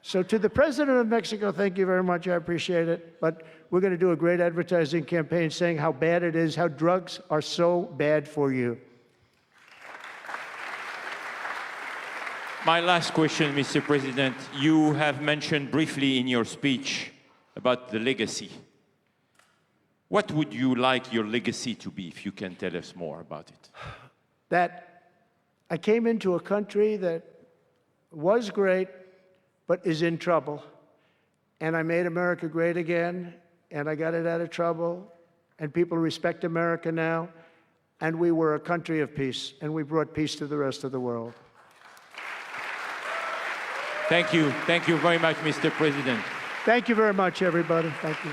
So to the President of Mexico, thank you very much. I appreciate it. But we're going to do a great advertising campaign saying how bad it is, how drugs are so bad for you. My last question, Mr. President. You have mentioned briefly in your speech about the legacy. What would you like your legacy to be, if you can tell us more about it? That I came into a country that was great, but is in trouble. And I made America great again, and I got it out of trouble, and people respect America now, and we were a country of peace, and we brought peace to the rest of the world. Thank you. Thank you very much, Mr. President. Thank you very much, everybody. Thank you.